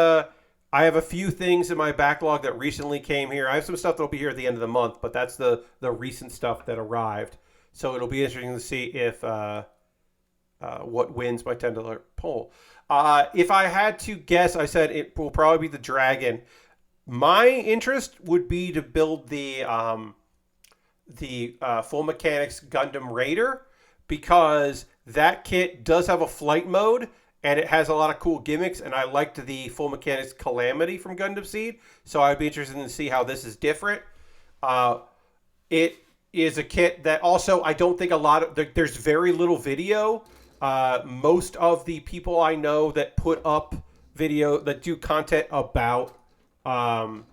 I have a few things in my backlog that recently came here. I have some stuff that'll be here at the end of the month, but that's the recent stuff that arrived. So it'll be interesting to see if what wins my $10 poll. If I had to guess, I said it will probably be the dragon. My interest would be to build the Full Mechanics Gundam Raider, because that kit does have a flight mode and it has a lot of cool gimmicks, and I liked the Full Mechanics Calamity from Gundam Seed, so I'd be interested to see how this is different. It is a kit that also I don't think there's very little video. Most of the people I know that put up video, that do content about Gunpla,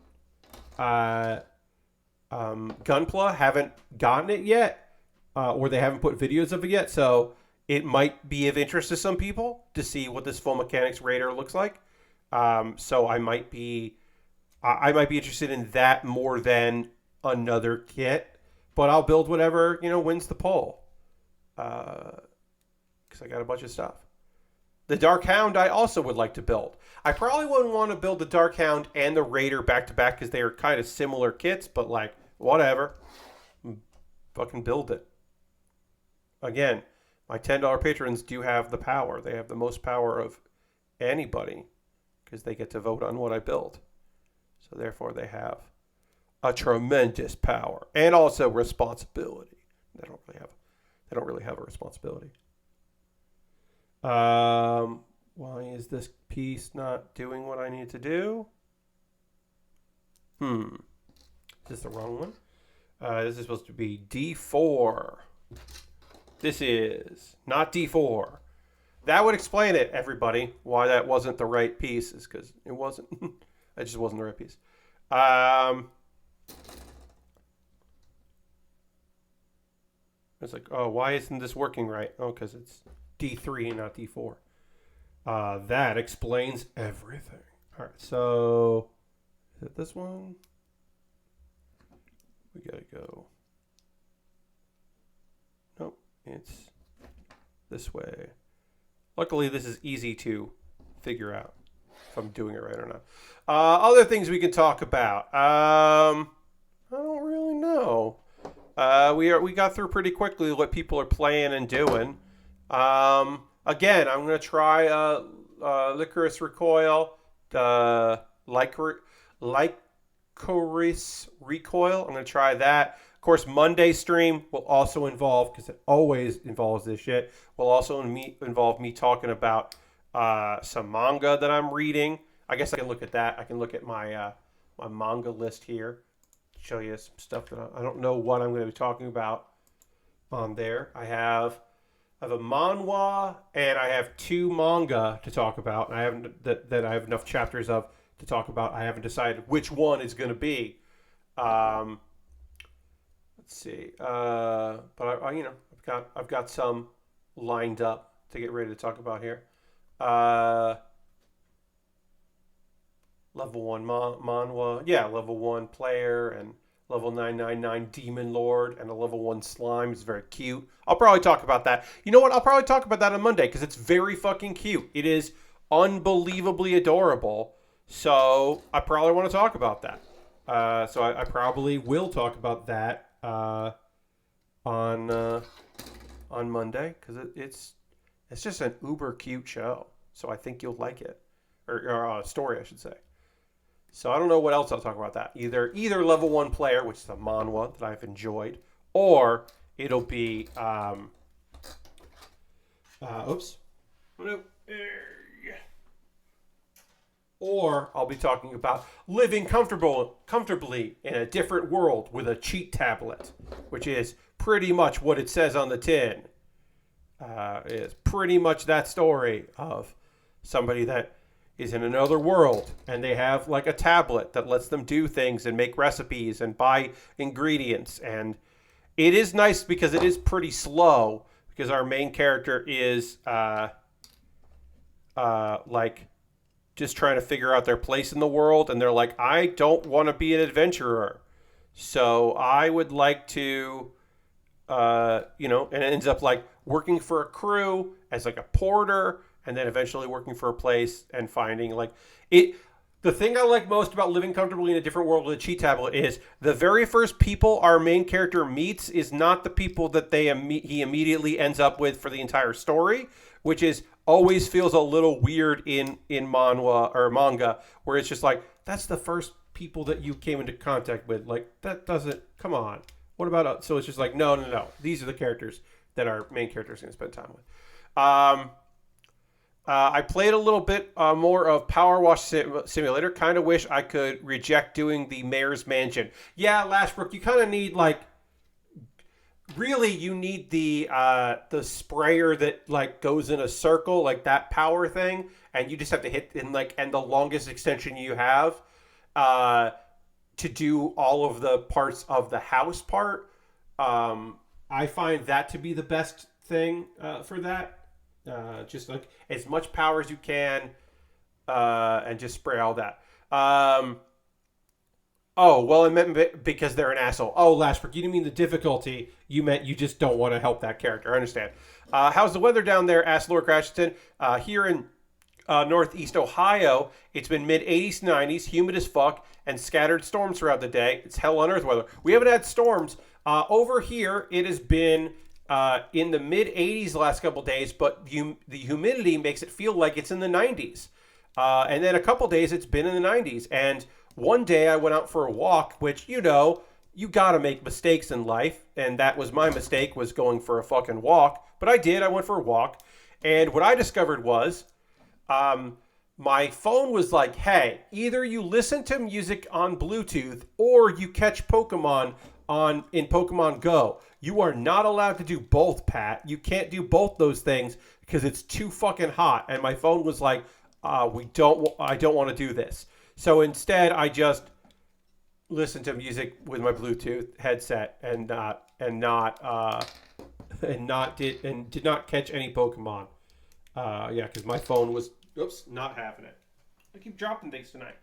haven't gotten it yet, or they haven't put videos of it yet. So it might be of interest to some people to see what this Full Mechanics Raider looks like. So I might be interested in that more than another kit, but I'll build whatever wins the poll. Because I got a bunch of stuff. The Dark Hound I also would like to build. I probably wouldn't want to build the Dark Hound and the Raider back to back because they are kind of similar kits, but like, whatever. Fucking build it. Again, my $10 patrons do have the power. They have the most power of anybody because they get to vote on what I build. So therefore they have a tremendous power and also responsibility. They don't really have a responsibility. Why is this piece not doing what I need to do? Is this the wrong one? This is supposed to be D4. This is not D4. That would explain it, everybody, why that wasn't the right piece, is because it wasn't. It just wasn't the right piece. It's like, oh, why isn't this working right? Oh, because it's D3, not D4. That explains everything. All right, so is it this one? We gotta go. Nope, it's this way. Luckily, this is easy to figure out if I'm doing it right or not. Other things we can talk about. I don't really know. We got through pretty quickly what people are playing and doing. Again, I'm going to try Licorice Recoil, Licorice Recoil. I'm going to try that. Of course, Monday stream will also involve, because it always involves this shit, will also involve me talking about some manga that I'm reading. I guess I can look at that. I can look at my my manga list here. Show you some stuff that I don't know what I'm going to be talking about on there. I have a manhwa and I have 2 manga to talk about. And I haven't that I have enough chapters of to talk about. I haven't decided which one it's going to be. Let's see. But I've got some lined up to get ready to talk about here. Level 1 manhwa. Yeah, level 1 player and level 999 Demon Lord and a level 1 slime. It's very cute. I'll probably talk about that. You know what? I'll probably talk about that on Monday because it's very fucking cute. It is unbelievably adorable. So I probably want to talk about that. So I probably will talk about that on Monday because it's just an uber cute show. So I think you'll like it. Or story, I should say. So I don't know what else I'll talk about that. Either level 1 player, which is a manhwa that I've enjoyed, or it'll be or I'll be talking about living comfortably in a different world with a cheat tablet, which is pretty much what it says on the tin. It's pretty much that story of somebody that is in another world and they have like a tablet that lets them do things and make recipes and buy ingredients. And it is nice because it is pretty slow because our main character is like just trying to figure out their place in the world. And they're like, I don't want to be an adventurer. So I would like to, and it ends up like working for a crew as like a porter and then eventually working for a place and finding like it. The thing I like most about living comfortably in a different world with a cheat tablet is the very first people our main character meets is not the people that he immediately ends up with for the entire story, which is always feels a little weird in manhwa or manga, where it's just like, that's the first people that you came into contact with. Like, that doesn't, come on. What about, so it's just like, no. These are the characters that our main character is going to spend time with. I played a little bit more of Power Wash Simulator. Kind of wish I could reject doing the Mayor's Mansion. Yeah, Lashbrook, you kind of need, like, really you need the sprayer that, like, goes in a circle, like that power thing, and you just have to hit in, like, and the longest extension you have to do all of the parts of the house part. I find that to be the best thing for that. Just like as much power as you can, and just spray all that. Oh, well, I meant because they're an asshole. Oh, Lashbrook, you didn't mean the difficulty. You meant you just don't want to help that character. I understand. How's the weather down there? Asked Lord Cratchton. Here in northeast Ohio, it's been mid-80s to 90s, humid as fuck, and scattered storms throughout the day. It's hell on earth weather. We haven't had storms. Over here, it has been in the mid-80s the last couple days, but the humidity makes it feel like it's in the 90s. And then a couple days it's been in the 90s. And one day I went out for a walk, which, you got to make mistakes in life. And that was my mistake, was going for a fucking walk. But I did. I went for a walk. And what I discovered was my phone was like, hey, either you listen to music on Bluetooth or you catch Pokemon in Pokemon Go. You are not allowed to do both, Pat. You can't do both those things because it's too fucking hot. And my phone was like, I don't want to do this. So instead, I just listened to music with my Bluetooth headset and did not catch any Pokemon. Because my phone was not having it. I keep dropping things tonight.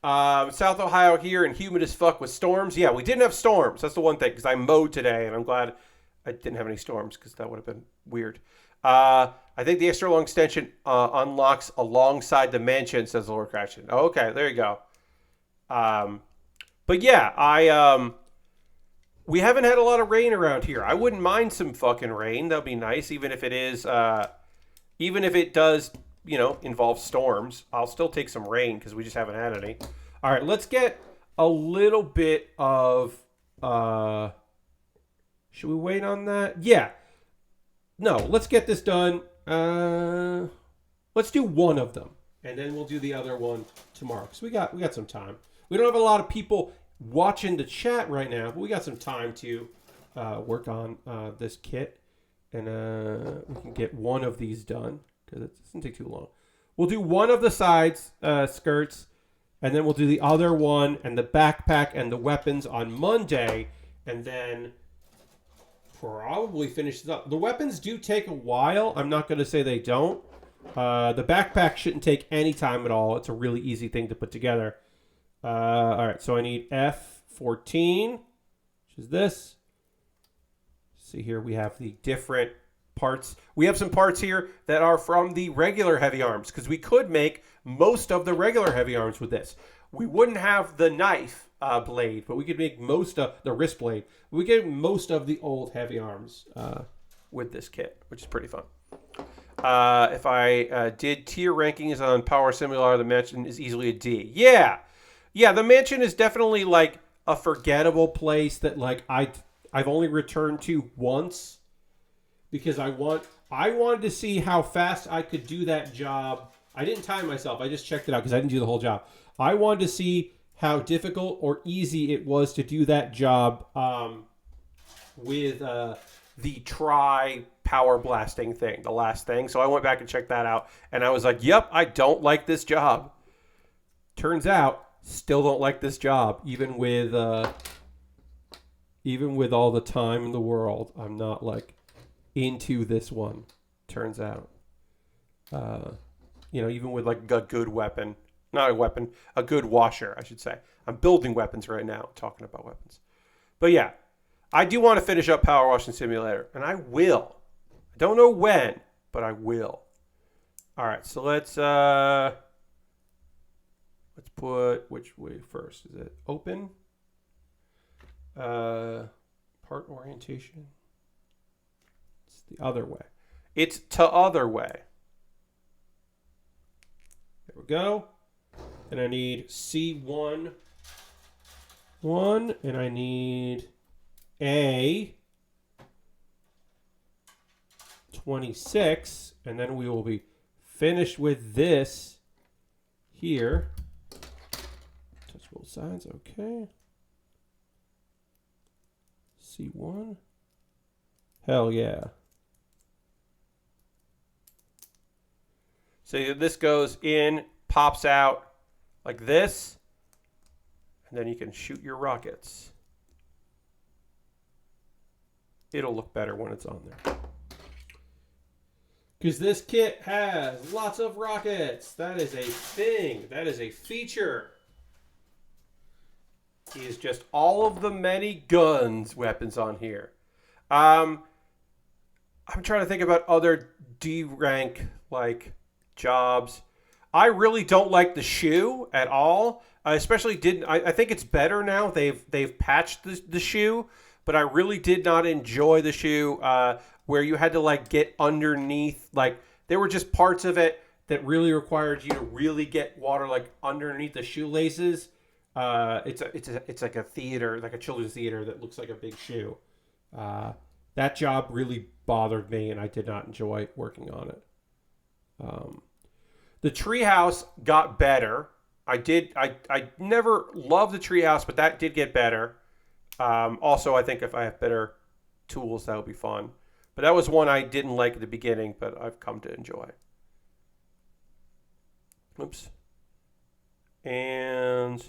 South Ohio here and humid as fuck with storms. Yeah, we didn't have storms. That's the one thing, because I mowed today, and I'm glad I didn't have any storms, because that would have been weird. I think the extra long extension unlocks alongside the mansion, says Lord Cratchit. Oh, okay, there you go. But yeah, we haven't had a lot of rain around here. I wouldn't mind some fucking rain. That'd be nice, even if it does involve storms. I'll still take some rain because we just haven't had any. All right, let's get a little bit of... should we wait on that? Yeah. No, let's get this done. Let's do one of them, and then we'll do the other one tomorrow because we got some time. We don't have a lot of people watching the chat right now, but we got some time to work on this kit, and we can get one of these done. Because it doesn't take too long. We'll do one of the sides skirts, and then we'll do the other one and the backpack and the weapons on Monday, and then probably finish this up. The weapons do take a while. I'm not going to say they don't. The backpack shouldn't take any time at all. It's a really easy thing to put together. All right, so I need F14, which is this. See here, we have the different parts. We have some parts here that are from the regular heavy arms, because we could make most of the regular heavy arms with this. We wouldn't have the knife blade, but we could make most of the wrist blade. We get most of the old heavy arms with this kit, which is pretty fun. If I did tier rankings on Power Simulator, the mansion is easily a D. Yeah, the mansion is definitely like a forgettable place that like I've only returned to once. Because I wanted to see how fast I could do that job. I didn't time myself. I just checked it out because I didn't do the whole job. I wanted to see how difficult or easy it was to do that job with the power blasting thing, the last thing. So I went back and checked that out. And I was like, yep, I don't like this job. Turns out, still don't like this job. Even with all the time in the world, I'm not like... into this one, turns out. Even with like a good weapon, not a weapon, a good washer, I should say. I'm building weapons right now, talking about weapons. But yeah, I do want to finish up Power Washing Simulator, and I will. I don't know when, but I will. All right, so let's Let's put, which way first? Is it open? Part orientation. It's the other way. It's to other way. There we go. And I need C1, and I need A 26, and then we will be finished with this here. Touch both sides, okay. C1. Hell yeah. So this goes in, pops out like this, and then you can shoot your rockets. It'll look better when it's on there. Because this kit has lots of rockets. That is a thing. That is a feature. Is just all of the many guns weapons on here. I'm trying to think about other D rank like jobs. I really don't like the shoe at all. I especially didn't. I think it's better now. They've patched the shoe, but I really did not enjoy the shoe where you had to like get underneath. Like there were just parts of it that really required you to really get water like underneath the shoelaces. It's like a theater, like a children's theater that looks like a big shoe. That job really bothered me, and I did not enjoy working on it. The treehouse got better. I never loved the treehouse, but that did get better. Also, I think if I have better tools, that would be fun. But that was one I didn't like at the beginning, but I've come to enjoy. Oops. And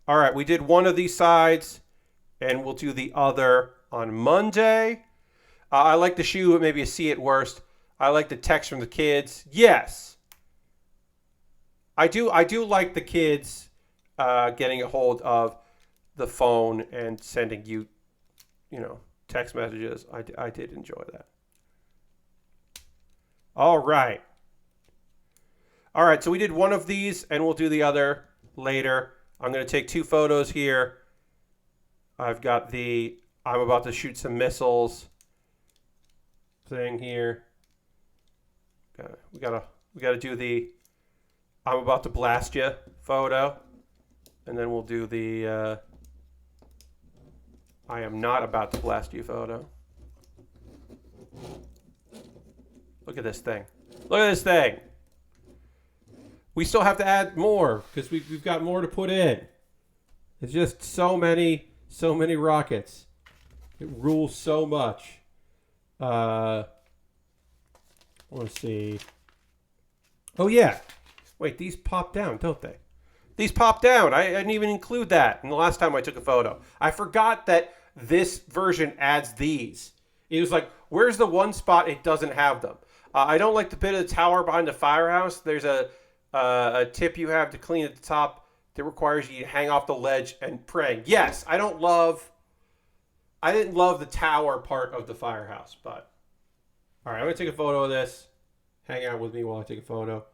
all right, we did one of these sides, and we'll do the other on Monday. I like the shoe, but maybe you see it worst. I like the text from the kids. Yes. I do like the kids getting a hold of the phone and sending you, text messages. I did enjoy that. All right. All right, so we did one of these, and we'll do the other later. I'm going to take two photos here. I've got the I'm about to shoot some missiles thing here. We gotta do the I'm about to blast you photo, and then we'll do the I am not about to blast you photo. Look at this thing. Look at this thing. We still have to add more because we've got more to put in. It's just so many rockets. It rules so much. Let's see. Oh yeah. Wait, these pop down, don't they? These pop down. I didn't even include that in the last time I took a photo. I forgot that this version adds these. It was like, where's the one spot it doesn't have them? I don't like the bit of the tower behind the firehouse. There's a tip you have to clean at the top that requires you to hang off the ledge and praying. Yes, I didn't love the tower part of the firehouse, but all right, I'm gonna take a photo of this. Hang out with me while I take a photo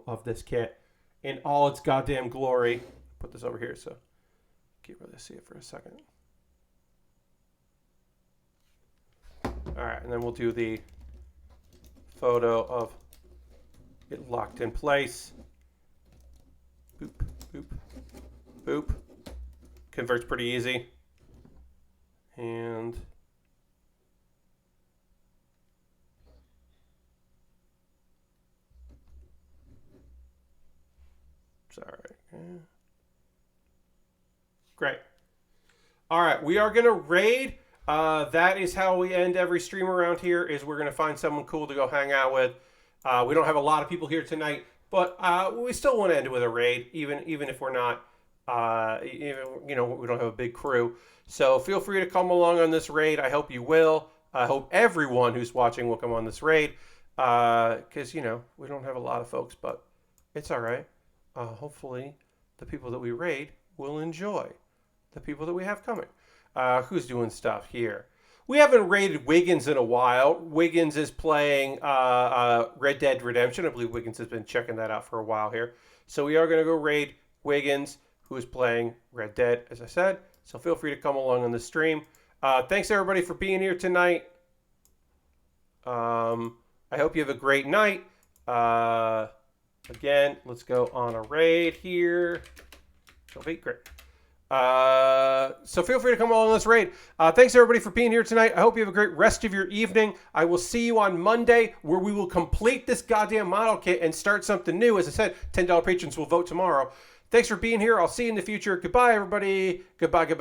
of this kit in all its goddamn glory. Put this over here so you can't really see it for a second. All right, and then we'll do the photo of it locked in place. Boop, boop, boop. Converts pretty easy. And sorry. Great. All right, we are going to raid. That is how we end every stream around here, is we're going to find someone cool to go hang out with. We don't have a lot of people here tonight, but we still want to end it with a raid, even if we're not, we don't have a big crew. So feel free to come along on this raid. I hope you will. I hope everyone who's watching will come on this raid, because, we don't have a lot of folks, but it's all right. Hopefully the people that we raid will enjoy the people that we have coming. Who's doing stuff here? We haven't raided Wiggins in a while. Wiggins is playing Red Dead Redemption. I believe Wiggins has been checking that out for a while here. So we are going to go raid Wiggins, who is playing Red Dead, as I said. So feel free to come along on the stream. Thanks, everybody, for being here tonight. I hope you have a great night. Again, let's go on a raid here. Great. So feel free to come along on this raid. Thanks, everybody, for being here tonight. I hope you have a great rest of your evening. I will see you on Monday, where we will complete this goddamn model kit and start something new. As I said, $10 patrons will vote tomorrow. Thanks for being here. I'll see you in the future. Goodbye, everybody. Goodbye.